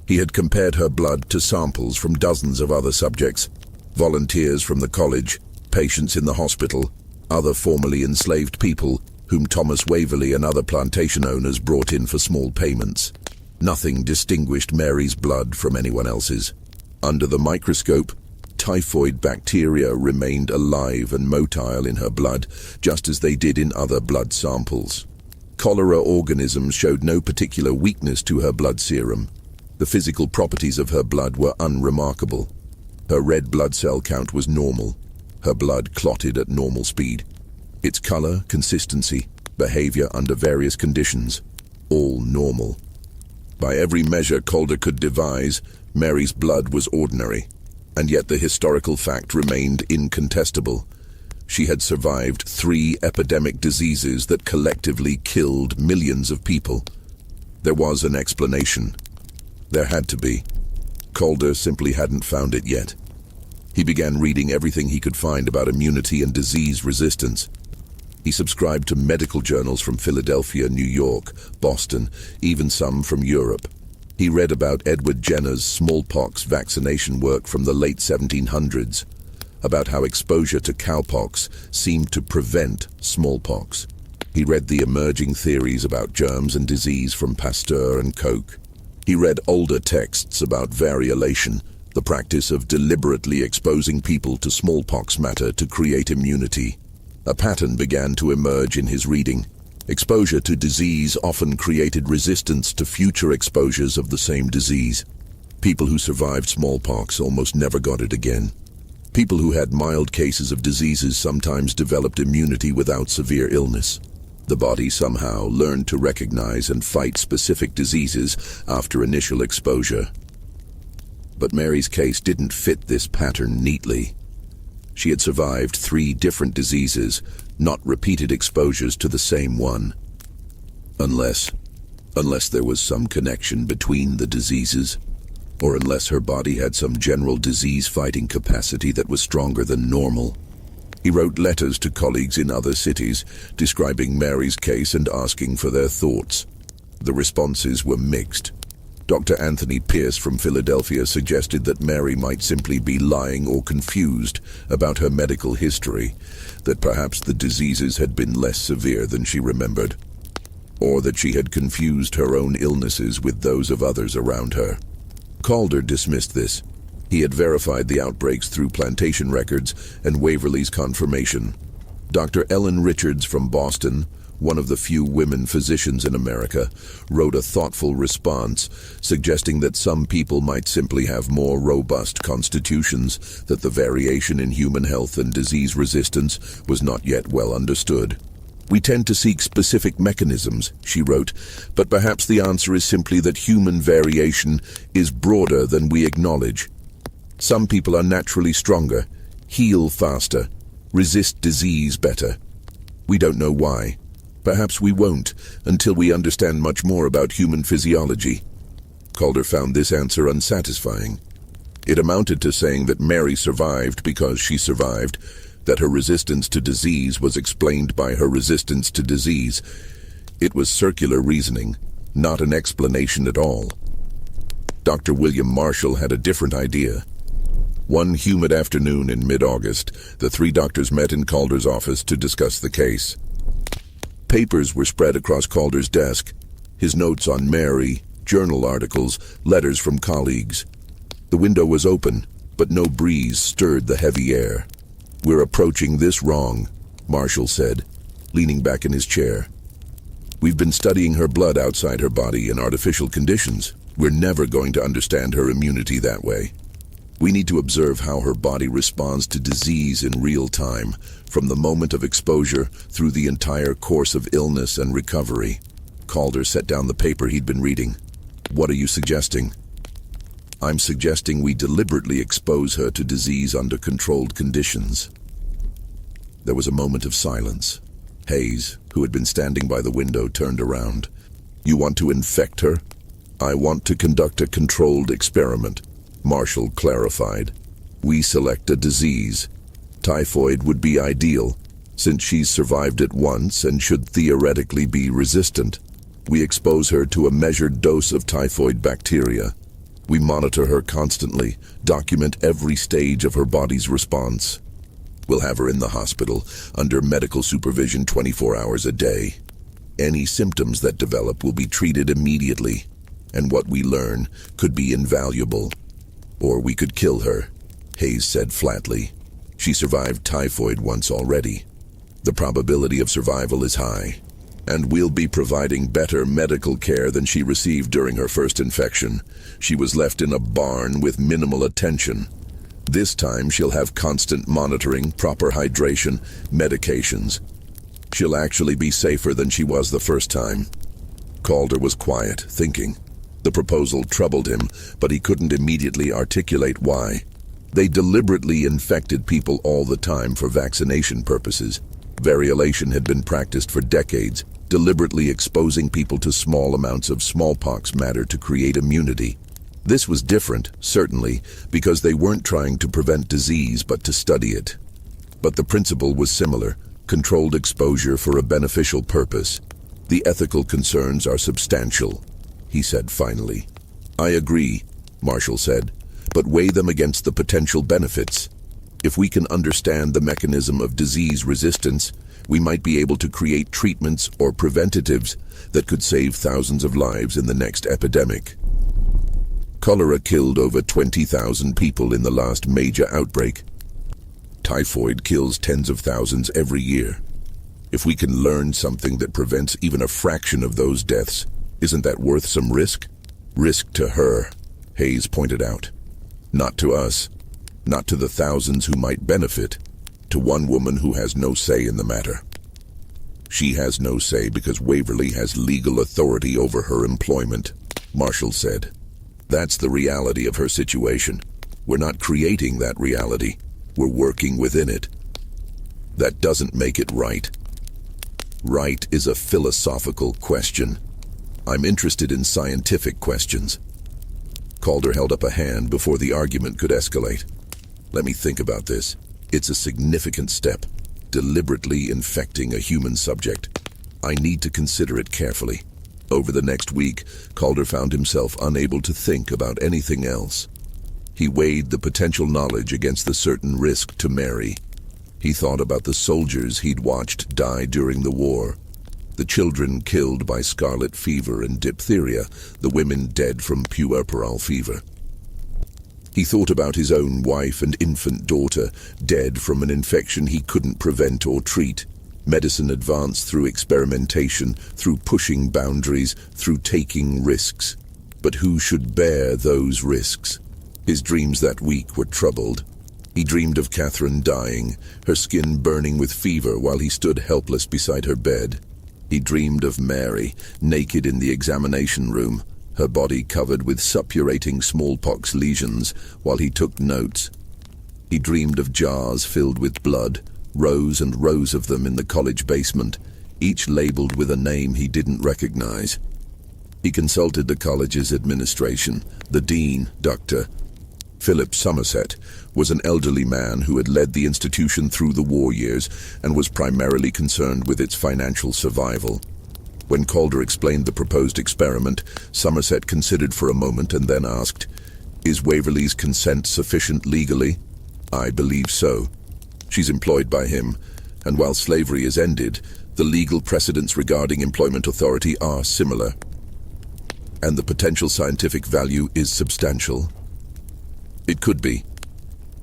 He had compared her blood to samples from dozens of other subjects, volunteers from the college, patients in the hospital, other formerly enslaved people whom Thomas Waverley and other plantation owners brought in for small payments. Nothing distinguished Mary's blood from anyone else's. Under the microscope, typhoid bacteria remained alive and motile in her blood, just as they did in other blood samples. Cholera organisms showed no particular weakness to her blood serum. The physical properties of her blood were unremarkable. Her red blood cell count was normal. Her blood clotted at normal speed. Its color, consistency, behavior under various conditions, all normal. By every measure Calder could devise, Mary's blood was ordinary, and yet the historical fact remained incontestable. She had survived 3 epidemic diseases that collectively killed millions of people. There was an explanation. There had to be. Calder simply hadn't found it yet. He began reading everything he could find about immunity and disease resistance. He subscribed to medical journals from Philadelphia, New York, Boston, even some from Europe. He read about Edward Jenner's smallpox vaccination work from the late 1700s, about how exposure to cowpox seemed to prevent smallpox. He read the emerging theories about germs and disease from Pasteur and Koch. He read older texts about variolation, the practice of deliberately exposing people to smallpox matter to create immunity. A pattern began to emerge in his reading. Exposure to disease often created resistance to future exposures of the same disease. People who survived smallpox almost never got it again. People who had mild cases of diseases sometimes developed immunity without severe illness. The body somehow learned to recognize and fight specific diseases after initial exposure. But Mary's case didn't fit this pattern neatly. She had survived 3 different diseases, not repeated exposures to the same one. Unless there was some connection between the diseases, or unless her body had some general disease-fighting capacity that was stronger than normal. He wrote letters to colleagues in other cities, describing Mary's case and asking for their thoughts. The responses were mixed. Dr. Anthony Pierce from Philadelphia suggested that Mary might simply be lying or confused about her medical history, that perhaps the diseases had been less severe than she remembered, or that she had confused her own illnesses with those of others around her. Calder dismissed this. He had verified the outbreaks through plantation records and Waverley's confirmation. Dr. Ellen Richards from Boston, one of the few women physicians in America, wrote a thoughtful response, suggesting that some people might simply have more robust constitutions, that the variation in human health and disease resistance was not yet well understood. "We tend to seek specific mechanisms," she wrote, "but perhaps the answer is simply that human variation is broader than we acknowledge. Some people are naturally stronger, heal faster, resist disease better. We don't know why. Perhaps we won't until we understand much more about human physiology." Calder found this answer unsatisfying. It amounted to saying that Mary survived because she survived, that her resistance to disease was explained by her resistance to disease. It was circular reasoning, not an explanation at all. Dr. William Marshall had a different idea. One humid afternoon in mid-August, the 3 doctors met in Calder's office to discuss the case. Papers were spread across Calder's desk, his notes on Mary, journal articles, letters from colleagues. The window was open, but no breeze stirred the heavy air. "We're approaching this wrong," Marshall said, leaning back in his chair. "We've been studying her blood outside her body in artificial conditions. We're never going to understand her immunity that way. We need to observe how her body responds to disease in real time, from the moment of exposure through the entire course of illness and recovery." Calder set down the paper he'd been reading. "What are you suggesting?" "I'm suggesting we deliberately expose her to disease under controlled conditions." There was a moment of silence. Hayes, who had been standing by the window, turned around. "You want to infect her?" "I want to conduct a controlled experiment," Marshall clarified. "We select a disease. Typhoid would be ideal, since she's survived it once and should theoretically be resistant. We expose her to a measured dose of typhoid bacteria. We monitor her constantly, document every stage of her body's response. We'll have her in the hospital, under medical supervision 24 hours a day. Any symptoms that develop will be treated immediately, and what we learn could be invaluable. Or we could kill her, Hayes said flatly. She survived typhoid once already. The probability of survival is high, and we'll be providing better medical care than she received during her first infection. She was left in a barn with minimal attention. This time she'll have constant monitoring, proper hydration, medications. She'll actually be safer than she was the first time. Calder was quiet, thinking. The proposal troubled him, but he couldn't immediately articulate why. They deliberately infected people all the time for vaccination purposes. Variolation had been practiced for decades, deliberately exposing people to small amounts of smallpox matter to create immunity. This was different, certainly, because they weren't trying to prevent disease but to study it. But the principle was similar, controlled exposure for a beneficial purpose. The ethical concerns are substantial, he said finally. I agree, Marshall said, but weigh them against the potential benefits. If we can understand the mechanism of disease resistance, we might be able to create treatments or preventatives that could save thousands of lives in the next epidemic. Cholera killed over 20,000 people in the last major outbreak. Typhoid kills tens of thousands every year. If we can learn something that prevents even a fraction of those deaths, isn't that worth some risk? Risk to her, Hayes pointed out. Not to us, not to the thousands who might benefit, to one woman who has no say in the matter. She has no say because Waverly has legal authority over her employment, Marshall said. That's the reality of her situation. We're not creating that reality. We're working within it. That doesn't make it right. Right is a philosophical question. I'm interested in scientific questions. Calder held up a hand before the argument could escalate. Let me think about this. It's a significant step, deliberately infecting a human subject. I need to consider it carefully. Over the next week, Calder found himself unable to think about anything else. He weighed the potential knowledge against the certain risk to Mary. He thought about the soldiers he'd watched die during the war, the children killed by scarlet fever and diphtheria, the women dead from puerperal fever. He thought about his own wife and infant daughter, dead from an infection he couldn't prevent or treat. Medicine advanced through experimentation, through pushing boundaries, through taking risks. But who should bear those risks? His dreams that week were troubled. He dreamed of Catherine dying, her skin burning with fever while he stood helpless beside her bed. He dreamed of Mary, naked in the examination room, her body covered with suppurating smallpox lesions, while he took notes. He dreamed of jars filled with blood, rows and rows of them in the college basement, each labeled with a name he didn't recognize. He consulted the college's administration. The dean, Dr. Philip Somerset, was an elderly man who had led the institution through the war years and was primarily concerned with its financial survival. When Calder explained the proposed experiment, Somerset considered for a moment and then asked, "Is Waverly's consent sufficient legally?" "I believe so. She's employed by him, and while slavery is ended, the legal precedents regarding employment authority are similar. And the potential scientific value is substantial." "It could be.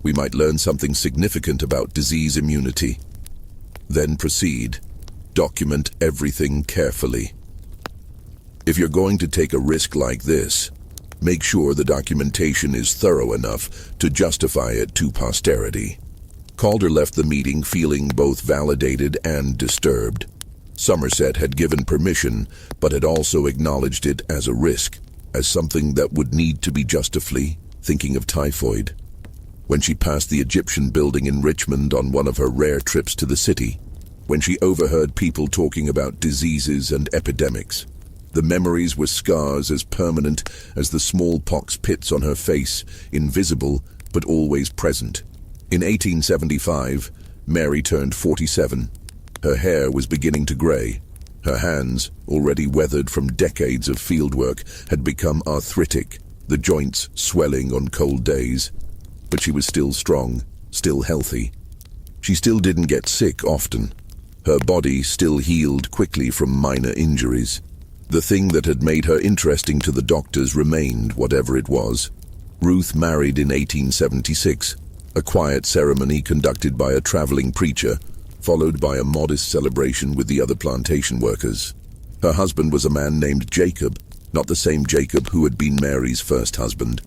We might learn something significant about disease immunity. Then proceed. Document everything carefully. If you're going to take a risk like this, make sure the documentation is thorough enough to justify it to posterity." Calder left the meeting feeling both validated and disturbed. Somerset had given permission, but had also acknowledged it as a risk, as something that would need to be justified, thinking of typhoid. When she passed the Egyptian building in Richmond on one of her rare trips to the city, when she overheard people talking about diseases and epidemics, the memories were scars as permanent as the smallpox pits on her face, invisible but always present. In 1875, Mary turned 47. Her hair was beginning to grey. Her hands, already weathered from decades of fieldwork, had become arthritic. the joints swelling on cold days. But she was still strong, still healthy. She still didn't get sick often. Her body still healed quickly from minor injuries. The thing that had made her interesting to the doctors remained, whatever it was. Ruth married in 1876, a quiet ceremony conducted by a traveling preacher, followed by a modest celebration with the other plantation workers. Her husband was a man named Jacob, not the same Jacob who had been Mary's first husband.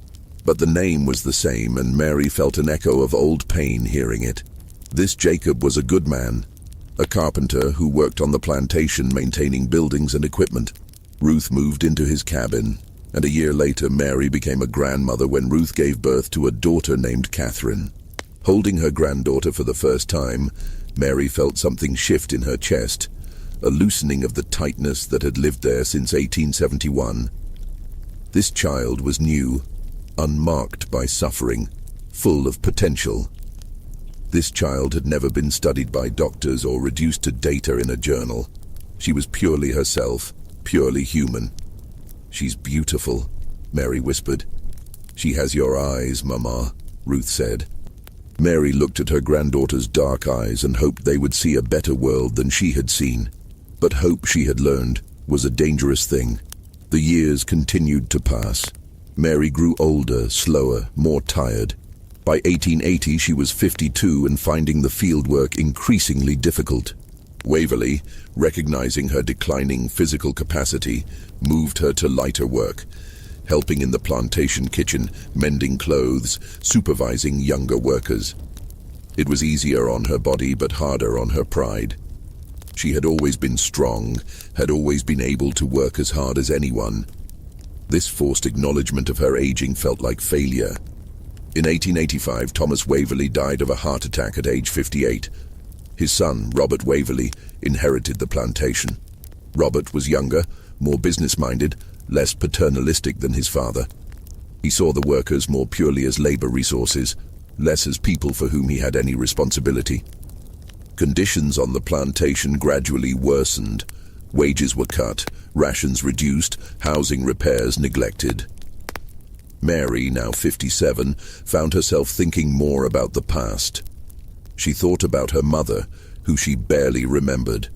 But the name was the same, and Mary felt an echo of old pain hearing it. This Jacob was a good man, a carpenter who worked on the plantation maintaining buildings and equipment. Ruth moved into his cabin, and a year later Mary became a grandmother when Ruth gave birth to a daughter named Catherine. Holding her granddaughter for the first time, Mary felt something shift in her chest, a loosening of the tightness that had lived there since 1871. This child was new, unmarked by suffering, full of potential. This child had never been studied by doctors or reduced to data in a journal. She was purely herself, purely human. "She's beautiful," Mary whispered. "She has your eyes, Mama," Ruth said. Mary looked at her granddaughter's dark eyes and hoped they would see a better world than she had seen. But hope, she had learned, was a dangerous thing. The years continued to pass. Mary grew older, slower, more tired. By 1880 she was 52 and finding the fieldwork increasingly difficult. Waverley, recognizing her declining physical capacity, moved her to lighter work, helping in the plantation kitchen, mending clothes, supervising younger workers. It was easier on her body but harder on her pride. She had always been strong, had always been able to work as hard as anyone. This forced acknowledgement of her aging felt like failure. In 1885, Thomas Waverley died of a heart attack at age 58. His son, Robert Waverley, inherited the plantation. Robert was younger, more business-minded, less paternalistic than his father. He saw the workers more purely as labor resources, less as people for whom he had any responsibility. Conditions on the plantation gradually worsened. Wages were cut, rations reduced, housing repairs neglected. Mary, now 57, found herself thinking more about the past. She thought about her mother, who she barely remembered.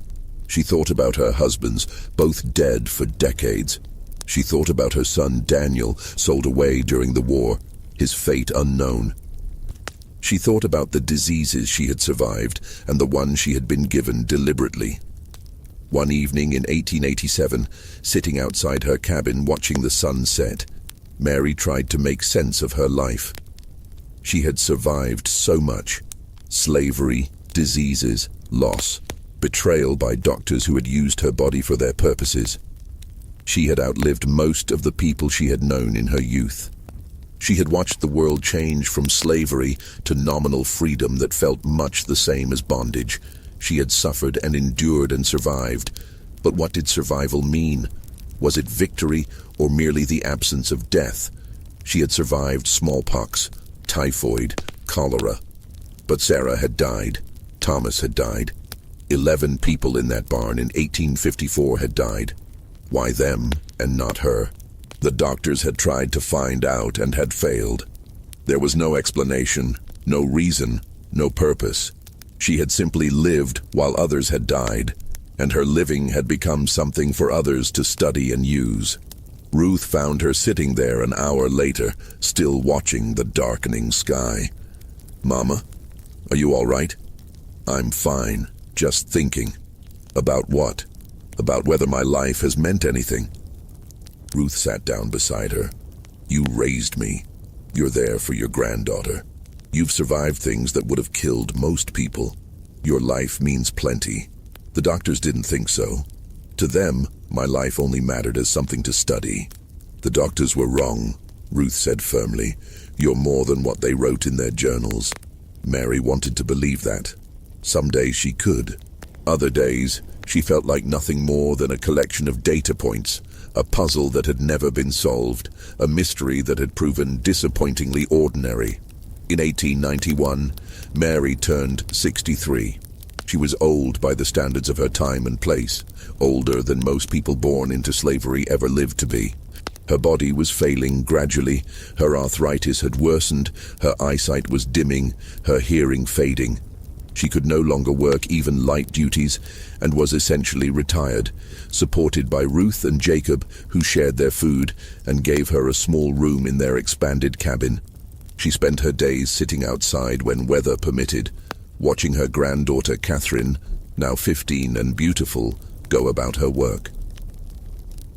She thought about her husbands, both dead for decades. She thought about her son Daniel, sold away during the war, his fate unknown. She thought about the diseases she had survived and the one she had been given deliberately. One evening in 1887, sitting outside her cabin watching the sun set, Mary tried to make sense of her life. She had survived so much: slavery, diseases, loss, betrayal by doctors who had used her body for their purposes. She had outlived most of the people she had known in her youth. She had watched the world change from slavery to nominal freedom that felt much the same as bondage. She had suffered and endured and survived. But what did survival mean? Was it victory or merely the absence of death? She had survived smallpox, typhoid, cholera. But Sarah had died. Thomas had died. 11 people in that barn in 1854 had died. Why them and not her? The doctors had tried to find out and had failed. There was no explanation, no reason, no purpose. She had simply lived while others had died, and her living had become something for others to study and use. Ruth found her sitting there an hour later, still watching the darkening sky. "Mama, are you all right?" "I'm fine, just thinking." "About what?" "About whether my life has meant anything." Ruth sat down beside her. "You raised me. You're there for your granddaughter. You've survived things that would have killed most people. Your life means plenty. The doctors didn't think so. To them, my life only mattered as something to study." "The doctors were wrong," Ruth said firmly. "You're more than what they wrote in their journals." Mary wanted to believe that. Some days she could. Other days, she felt like nothing more than a collection of data points, a puzzle that had never been solved, a mystery that had proven disappointingly ordinary. In 1891, Mary turned 63. She was old by the standards of her time and place, older than most people born into slavery ever lived to be. Her body was failing gradually, her arthritis had worsened, her eyesight was dimming, her hearing fading. She could no longer work even light duties and was essentially retired, supported by Ruth and Jacob, who shared their food and gave her a small room in their expanded cabin. She spent her days sitting outside when weather permitted, watching her granddaughter Catherine, now 15 and beautiful, go about her work.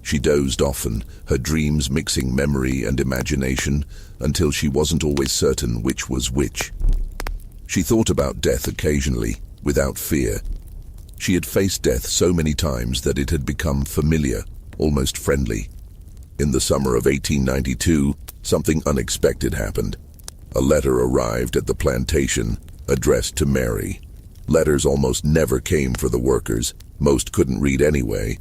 She dozed often, her dreams mixing memory and imagination, until she wasn't always certain which was which. She thought about death occasionally, without fear. She had faced death so many times that it had become familiar, almost friendly. In the summer of 1892, something unexpected happened. A letter arrived at the plantation, addressed to Mary. Letters almost never came for the workers, most couldn't read anyway,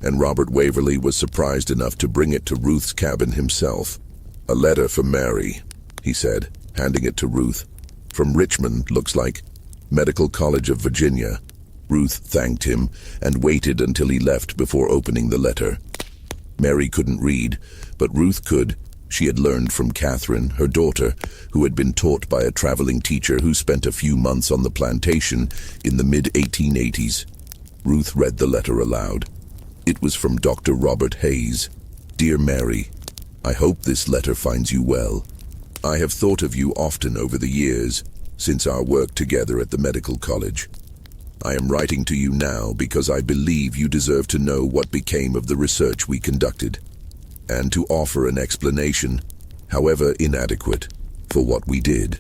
and Robert Waverly was surprised enough to bring it to Ruth's cabin himself. "A letter for Mary," he said, handing it to Ruth. "From Richmond, looks like. Medical College of Virginia." Ruth thanked him and waited until he left before opening the letter. Mary couldn't read, but Ruth could. She had learned from Catherine, her daughter, who had been taught by a traveling teacher who spent a few months on the plantation in the mid-1880s. Ruth read the letter aloud. It was from Dr. Robert Hayes. "Dear Mary, I hope this letter finds you well. I have thought of you often over the years, since our work together at the medical college. I am writing to you now because I believe you deserve to know what became of the research we conducted, and to offer an explanation, however inadequate, for what we did.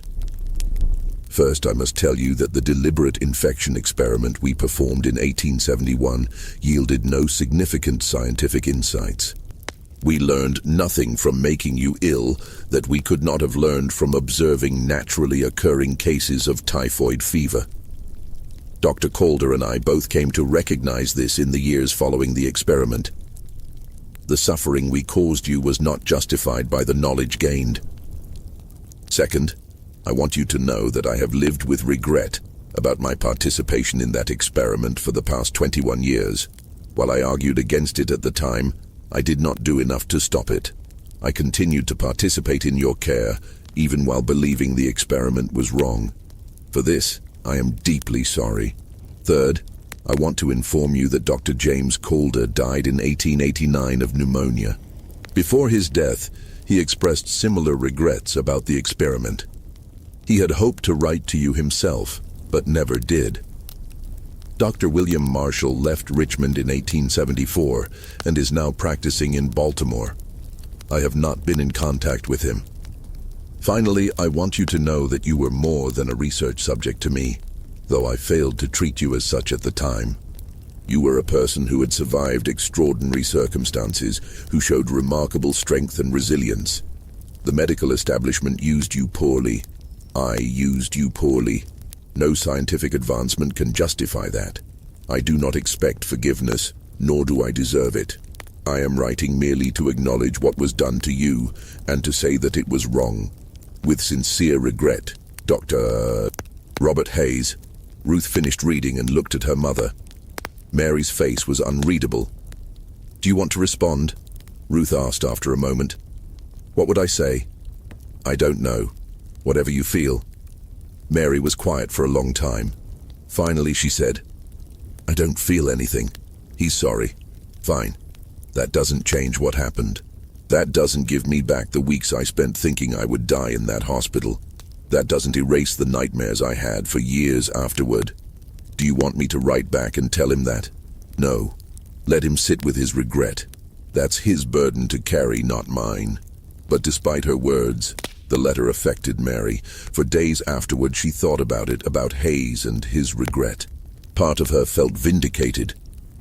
First, I must tell you that the deliberate infection experiment we performed in 1871 yielded no significant scientific insights. We learned nothing from making you ill that we could not have learned from observing naturally occurring cases of typhoid fever. Dr. Calder and I both came to recognize this in the years following the experiment. The suffering we caused you was not justified by the knowledge gained. Second, I want you to know that I have lived with regret about my participation in that experiment for the past 21 years. While I argued against it at the time, I did not do enough to stop it. I continued to participate in your care, even while believing the experiment was wrong. For this, I am deeply sorry. Third, I want to inform you that Dr. James Calder died in 1889 of pneumonia. Before his death, he expressed similar regrets about the experiment. He had hoped to write to you himself, but never did. Dr. William Marshall left Richmond in 1874 and is now practicing in Baltimore. I have not been in contact with him. Finally, I want you to know that you were more than a research subject to me, though I failed to treat you as such at the time. You were a person who had survived extraordinary circumstances, who showed remarkable strength and resilience. The medical establishment used you poorly. I used you poorly. No scientific advancement can justify that. I do not expect forgiveness, nor do I deserve it. I am writing merely to acknowledge what was done to you, and to say that it was wrong. With sincere regret, Dr. Robert Hayes. Ruth finished reading and looked at her mother. Mary's face was unreadable. "Do you want to respond?" Ruth asked after a moment. "What would I say?" "I don't know. Whatever you feel." Mary was quiet for a long time. Finally, she said, "I don't feel anything. He's sorry. Fine. That doesn't change what happened. That doesn't give me back the weeks I spent thinking I would die in that hospital. That doesn't erase the nightmares I had for years afterward. Do you want me to write back and tell him that? No. Let him sit with his regret. That's his burden to carry, not mine." But despite her words, the letter affected Mary. For days afterward, she thought about it, about Hayes and his regret. Part of her felt vindicated.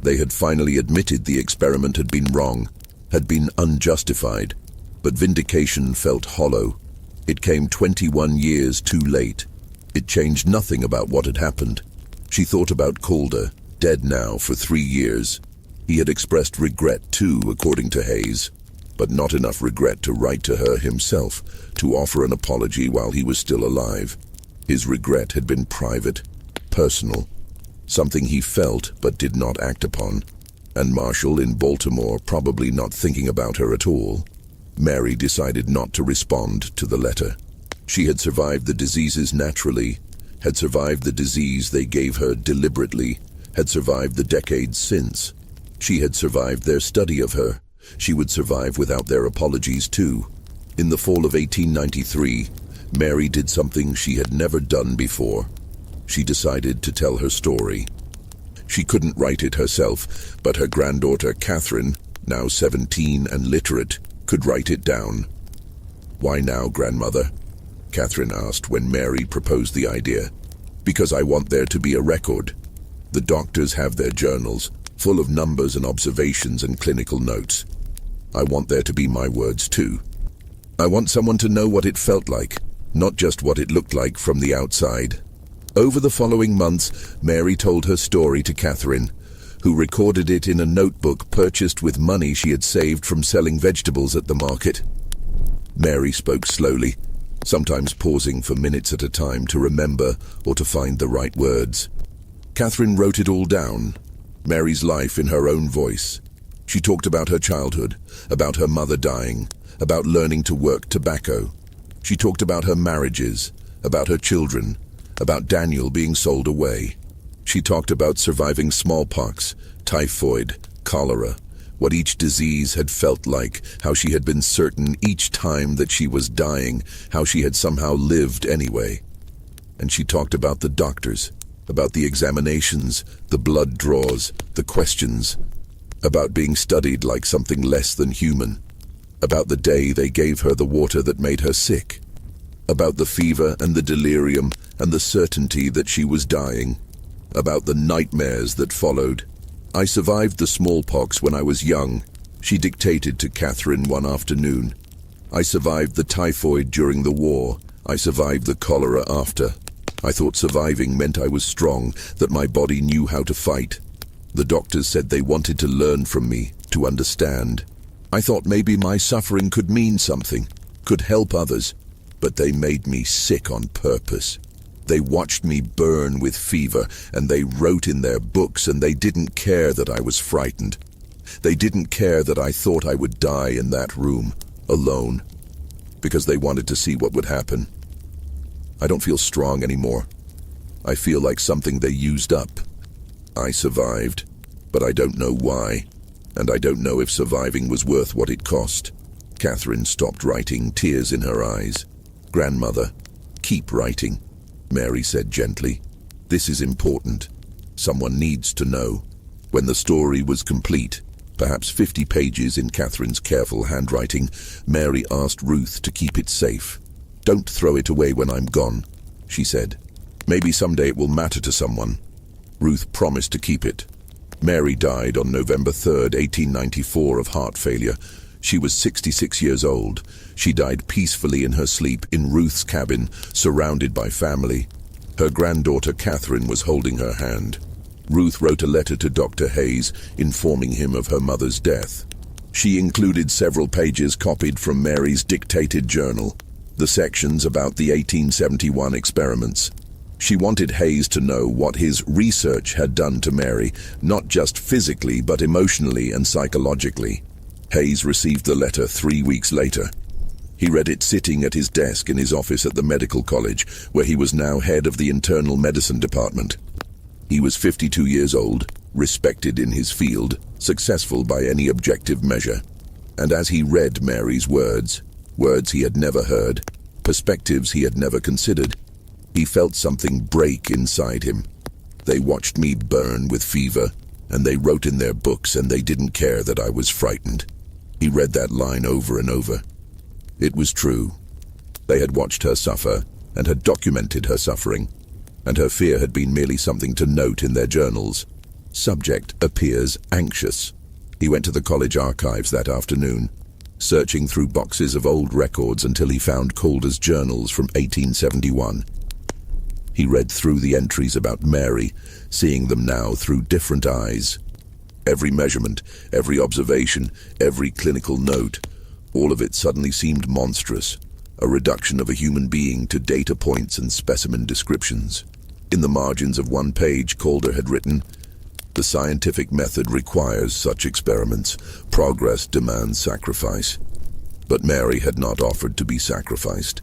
They had finally admitted the experiment had been wrong, had been unjustified, but vindication felt hollow. It came 21 years too late. It changed nothing about what had happened. She thought about Calder, dead now for 3 years. He had expressed regret too, according to Hayes, but not enough regret to write to her himself, to offer an apology while he was still alive. His regret had been private, personal, something he felt but did not act upon. And Marshall in Baltimore, probably not thinking about her at all. Mary decided not to respond to the letter. She had survived the diseases naturally, had survived the disease they gave her deliberately, had survived the decades since. She had survived their study of her. She would survive without their apologies too. In the fall of 1893, Mary did something she had never done before. She decided to tell her story. She couldn't write it herself, but her granddaughter Catherine, now 17 and literate, could write it down. "Why now, grandmother?" Catherine asked when Mary proposed the idea. "Because I want there to be a record. The doctors have their journals, full of numbers and observations and clinical notes. I want there to be my words too. I want someone to know what it felt like, not just what it looked like from the outside." Over the following months, Mary told her story to Catherine, who recorded it in a notebook purchased with money she had saved from selling vegetables at the market. Mary spoke slowly, sometimes pausing for minutes at a time to remember or to find the right words. Catherine wrote it all down, Mary's life in her own voice. She talked about her childhood, about her mother dying, about learning to work tobacco. She talked about her marriages, about her children, about Daniel being sold away. She talked about surviving smallpox, typhoid, cholera, what each disease had felt like, how she had been certain each time that she was dying, how she had somehow lived anyway. And she talked about the doctors, about the examinations, the blood draws, the questions, about being studied like something less than human, about the day they gave her the water that made her sick, about the fever and the delirium and the certainty that she was dying, about the nightmares that followed. "I survived the smallpox when I was young," she dictated to Catherine one afternoon. "I survived the typhoid during the war. I survived the cholera after. I thought surviving meant I was strong, that my body knew how to fight. The doctors said they wanted to learn from me, to understand. I thought maybe my suffering could mean something, could help others, but they made me sick on purpose. They watched me burn with fever, and they wrote in their books, and they didn't care that I was frightened. They didn't care that I thought I would die in that room, alone, because they wanted to see what would happen. I don't feel strong anymore. I feel like something they used up. I survived, but I don't know why, and I don't know if surviving was worth what it cost." Catherine stopped writing, tears in her eyes. "Grandmother, keep writing," Mary said gently. "This is important. Someone needs to know." When the story was complete, perhaps 50 pages in Catherine's careful handwriting, Mary asked Ruth to keep it safe. "Don't throw it away when I'm gone," she said. "Maybe someday it will matter to someone." Ruth promised to keep it. Mary died on November 3, 1894, of heart failure. She was 66 years old. She died peacefully in her sleep in Ruth's cabin, surrounded by family. Her granddaughter Catherine was holding her hand. Ruth wrote a letter to Dr. Hayes, informing him of her mother's death. She included several pages copied from Mary's dictated journal, the sections about the 1871 experiments. She wanted Hayes to know what his research had done to Mary, not just physically but emotionally and psychologically. Hayes received the letter 3 weeks later. He read it sitting at his desk in his office at the medical college, where he was now head of the internal medicine department. He was 52 years old, respected in his field, successful by any objective measure. And as he read Mary's words he had never heard, perspectives he had never considered, he felt something break inside him. "They watched me burn with fever, and they wrote in their books, and they didn't care that I was frightened." He read that line over and over. It was true. They had watched her suffer and had documented her suffering, and her fear had been merely something to note in their journals. Subject appears anxious. He went to the college archives that afternoon, searching through boxes of old records until he found Calder's journals from 1871. He read through the entries about Mary, seeing them now through different eyes. Every measurement, every observation, every clinical note, all of it suddenly seemed monstrous, a reduction of a human being to data points and specimen descriptions. In the margins of one page, Calder had written, "The scientific method requires such experiments. Progress demands sacrifice." But Mary had not offered to be sacrificed.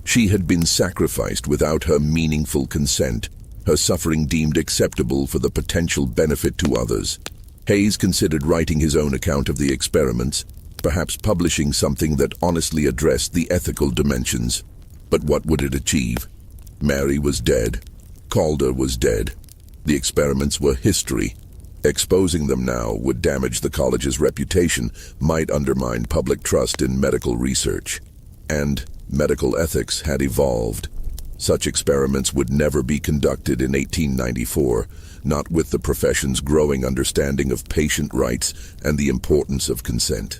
She had been sacrificed without her meaningful consent, her suffering deemed acceptable for the potential benefit to others. Hayes considered writing his own account of the experiments, perhaps publishing something that honestly addressed the ethical dimensions. But what would it achieve? Mary was dead. Calder was dead. The experiments were history. Exposing them now would damage the college's reputation, might undermine public trust in medical research. And medical ethics had evolved. Such experiments would never be conducted in 1894, not with the profession's growing understanding of patient rights and the importance of consent.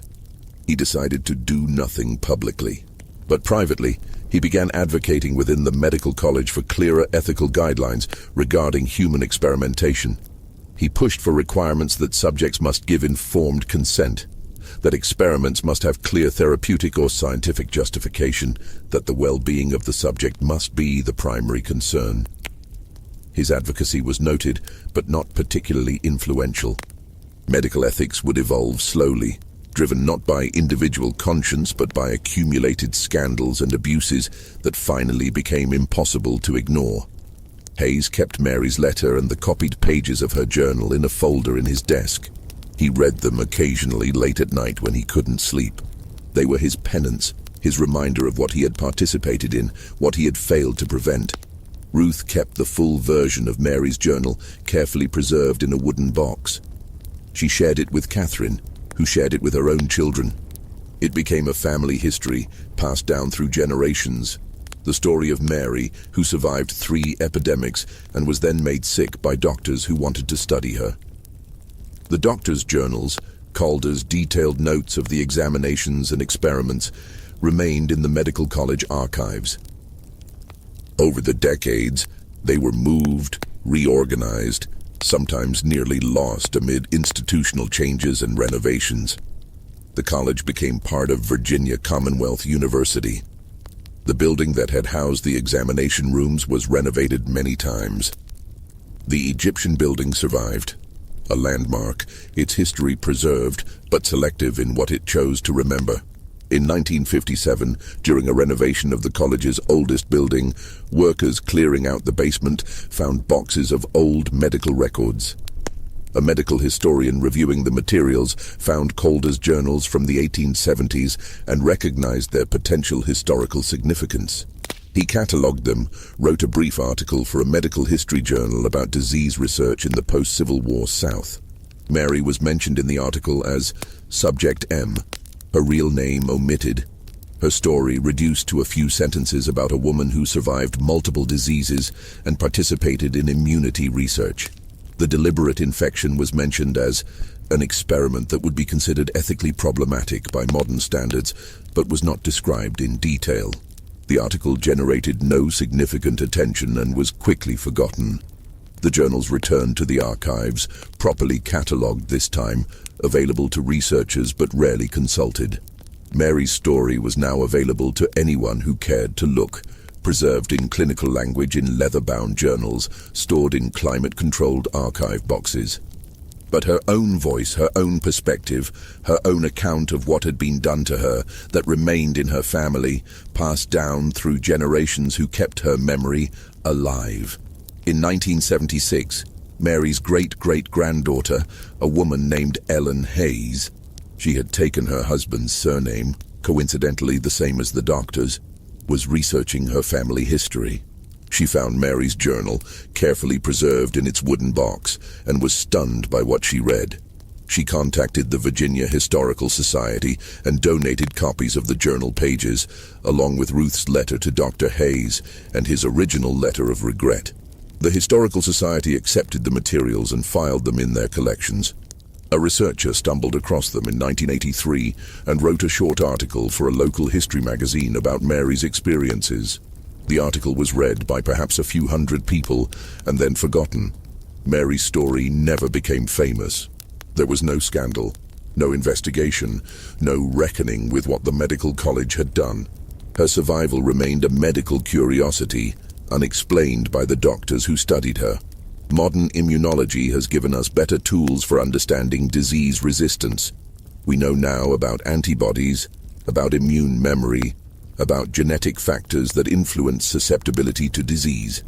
He decided to do nothing publicly. But privately, he began advocating within the medical college for clearer ethical guidelines regarding human experimentation. He pushed for requirements that subjects must give informed consent, that experiments must have clear therapeutic or scientific justification, that the well-being of the subject must be the primary concern. His advocacy was noted, but not particularly influential. Medical ethics would evolve slowly, driven not by individual conscience but by accumulated scandals and abuses that finally became impossible to ignore. Hayes kept Mary's letter and the copied pages of her journal in a folder in his desk. He read them occasionally late at night when he couldn't sleep. They were his penance, his reminder of what he had participated in, what he had failed to prevent. Ruth kept the full version of Mary's journal carefully preserved in a wooden box. She shared it with Catherine, who shared it with her own children. It became a family history passed down through generations. The story of Mary, who survived 3 epidemics and was then made sick by doctors who wanted to study her. The doctors' journals, Calder's detailed notes of the examinations and experiments, remained in the medical college archives. Over the decades, they were moved, reorganized, sometimes nearly lost amid institutional changes and renovations. The college became part of Virginia Commonwealth University. The building that had housed the examination rooms was renovated many times. The Egyptian building survived, a landmark, its history preserved, but selective in what it chose to remember. In 1957, during a renovation of the college's oldest building, workers clearing out the basement found boxes of old medical records. A medical historian reviewing the materials found Calder's journals from the 1870s and recognized their potential historical significance. He catalogued them, wrote a brief article for a medical history journal about disease research in the post-Civil War South. Mary was mentioned in the article as Subject M, her real name omitted. Her story reduced to a few sentences about a woman who survived multiple diseases and participated in immunity research. The deliberate infection was mentioned as an experiment that would be considered ethically problematic by modern standards, but was not described in detail. The article generated no significant attention and was quickly forgotten. The journals returned to the archives, properly catalogued this time, available to researchers but rarely consulted. Mary's story was now available to anyone who cared to look, preserved in clinical language in leather-bound journals, stored in climate-controlled archive boxes. But her own voice, her own perspective, her own account of what had been done to her that remained in her family, passed down through generations who kept her memory alive. In 1976, Mary's great-great-granddaughter, a woman named Ellen Hayes, she had taken her husband's surname, coincidentally the same as the doctor's, was researching her family history. She found Mary's journal, carefully preserved in its wooden box, and was stunned by what she read. She contacted the Virginia Historical Society and donated copies of the journal pages, along with Ruth's letter to Dr. Hayes and his original letter of regret. The Historical Society accepted the materials and filed them in their collections. A researcher stumbled across them in 1983 and wrote a short article for a local history magazine about Mary's experiences. The article was read by perhaps a few hundred people and then forgotten. Mary's story never became famous. There was no scandal, no investigation, no reckoning with what the medical college had done. Her survival remained a medical curiosity, unexplained by the doctors who studied her. Modern immunology has given us better tools for understanding disease resistance. We know now about antibodies, about immune memory, about genetic factors that influence susceptibility to disease.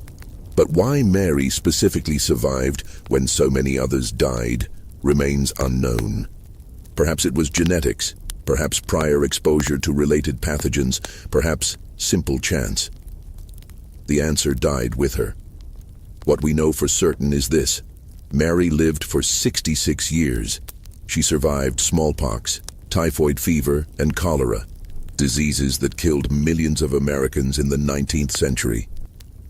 But why Mary specifically survived when so many others died remains unknown. Perhaps it was genetics, perhaps prior exposure to related pathogens, perhaps simple chance. The answer died with her. What we know for certain is this: Mary lived for 66 years. She survived smallpox, typhoid fever, and cholera, diseases that killed millions of Americans in the 19th century.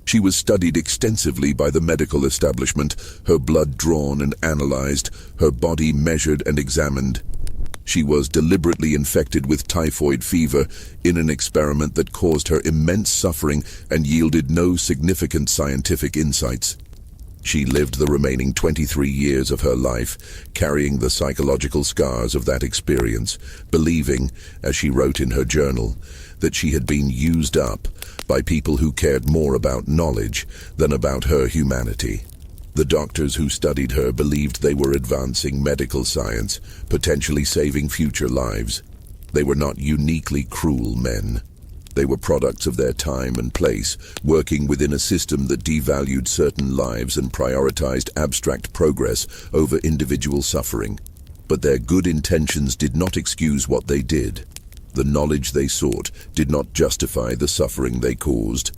She was studied extensively by the medical establishment, her blood drawn and analyzed, her body measured and examined. She was deliberately infected with typhoid fever in an experiment that caused her immense suffering and yielded no significant scientific insights. She lived the remaining 23 years of her life, carrying the psychological scars of that experience, believing, as she wrote in her journal, that she had been used up by people who cared more about knowledge than about her humanity. The doctors who studied her believed they were advancing medical science, potentially saving future lives. They were not uniquely cruel men. They were products of their time and place, working within a system that devalued certain lives and prioritized abstract progress over individual suffering. But their good intentions did not excuse what they did. The knowledge they sought did not justify the suffering they caused.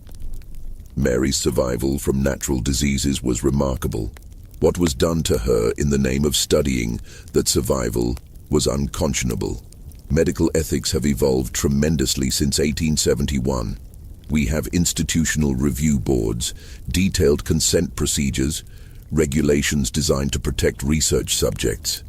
Mary's survival from natural diseases was remarkable. What was done to her in the name of studying that survival was unconscionable. Medical ethics have evolved tremendously since 1871. We have institutional review boards, detailed consent procedures, regulations designed to protect research subjects.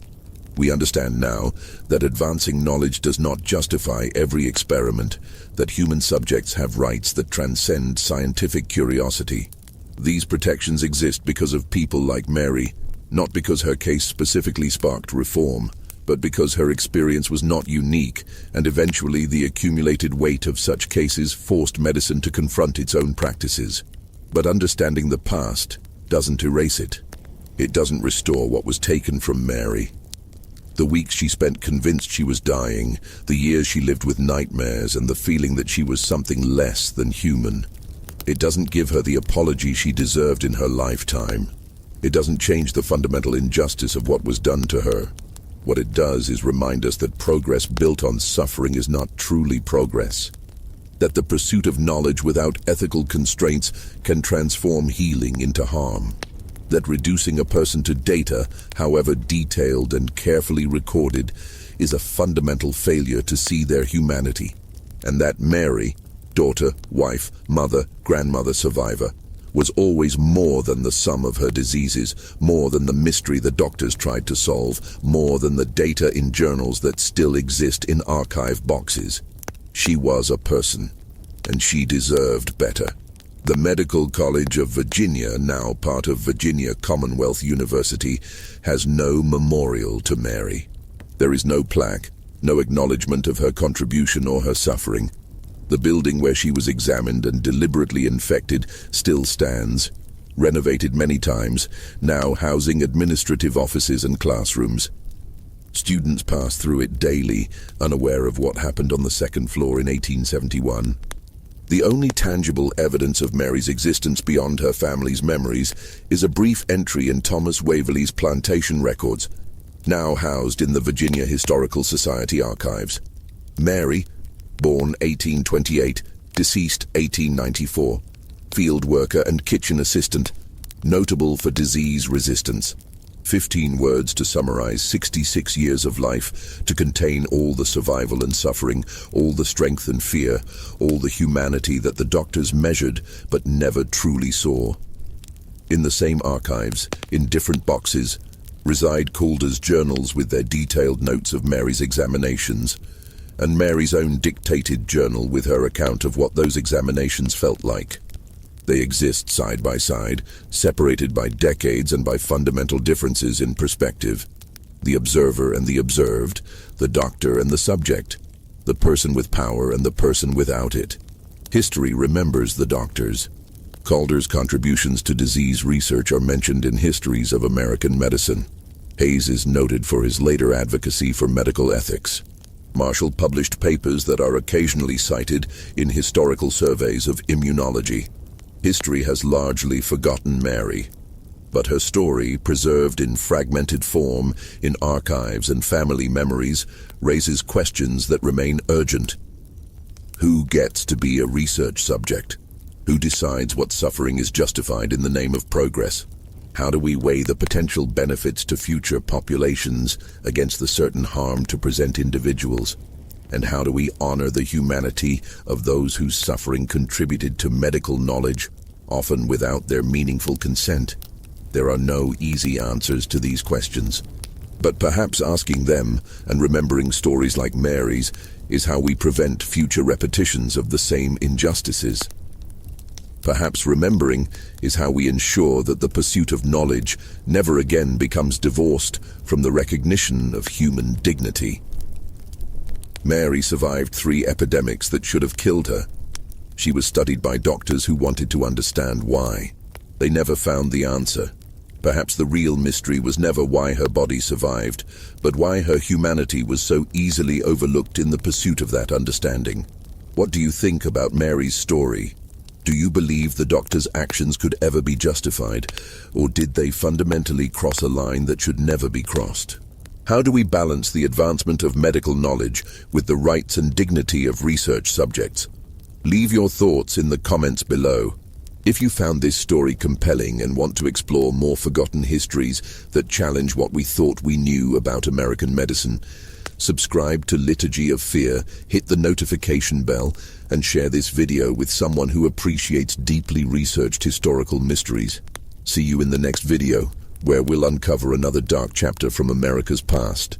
We understand now that advancing knowledge does not justify every experiment, that human subjects have rights that transcend scientific curiosity. These protections exist because of people like Mary, not because her case specifically sparked reform, but because her experience was not unique, and eventually the accumulated weight of such cases forced medicine to confront its own practices. But understanding the past doesn't erase it. It doesn't restore what was taken from Mary. The weeks she spent convinced she was dying, the years she lived with nightmares, and the feeling that she was something less than human. It doesn't give her the apology she deserved in her lifetime. It doesn't change the fundamental injustice of what was done to her. What it does is remind us that progress built on suffering is not truly progress. That the pursuit of knowledge without ethical constraints can transform healing into harm. That reducing a person to data, however detailed and carefully recorded, is a fundamental failure to see their humanity. And that Mary, daughter, wife, mother, grandmother, survivor, was always more than the sum of her diseases, more than the mystery the doctors tried to solve, more than the data in journals that still exist in archive boxes. She was a person, and she deserved better. The Medical College of Virginia, now part of Virginia Commonwealth University, has no memorial to Mary. There is no plaque, no acknowledgement of her contribution or her suffering. The building where she was examined and deliberately infected still stands, renovated many times, now housing administrative offices and classrooms. Students pass through it daily, unaware of what happened on the second floor in 1871. The only tangible evidence of Mary's existence beyond her family's memories is a brief entry in Thomas Waverley's plantation records, now housed in the Virginia Historical Society archives. Mary, born 1828, deceased 1894, field worker and kitchen assistant, notable for disease resistance. 15 words to summarize 66 years of life, to contain all the survival and suffering, all the strength and fear, all the humanity that the doctors measured but never truly saw. In the same archives, in different boxes, reside Calder's journals with their detailed notes of Mary's examinations, and Mary's own dictated journal with her account of what those examinations felt like. They exist side by side, separated by decades and by fundamental differences in perspective. The observer and the observed, the doctor and the subject, the person with power and the person without it. History remembers the doctors. Calder's contributions to disease research are mentioned in histories of American medicine. Hayes is noted for his later advocacy for medical ethics. Marshall published papers that are occasionally cited in historical surveys of immunology. History has largely forgotten Mary, but her story, preserved in fragmented form in archives and family memories, raises questions that remain urgent. Who gets to be a research subject? Who decides what suffering is justified in the name of progress? How do we weigh the potential benefits to future populations against the certain harm to present individuals? And how do we honor the humanity of those whose suffering contributed to medical knowledge, often without their meaningful consent? There are no easy answers to these questions. But perhaps asking them and remembering stories like Mary's is how we prevent future repetitions of the same injustices. Perhaps remembering is how we ensure that the pursuit of knowledge never again becomes divorced from the recognition of human dignity. Mary survived 3 epidemics that should have killed her. She was studied by doctors who wanted to understand why. They never found the answer. Perhaps the real mystery was never why her body survived, but why her humanity was so easily overlooked in the pursuit of that understanding. What do you think about Mary's story? Do you believe the doctor's actions could ever be justified, or did they fundamentally cross a line that should never be crossed? How do we balance the advancement of medical knowledge with the rights and dignity of research subjects? Leave your thoughts in the comments below. If you found this story compelling and want to explore more forgotten histories that challenge what we thought we knew about American medicine, subscribe to Liturgy of Fear, hit the notification bell, and share this video with someone who appreciates deeply researched historical mysteries. See you in the next video, where we'll uncover another dark chapter from America's past.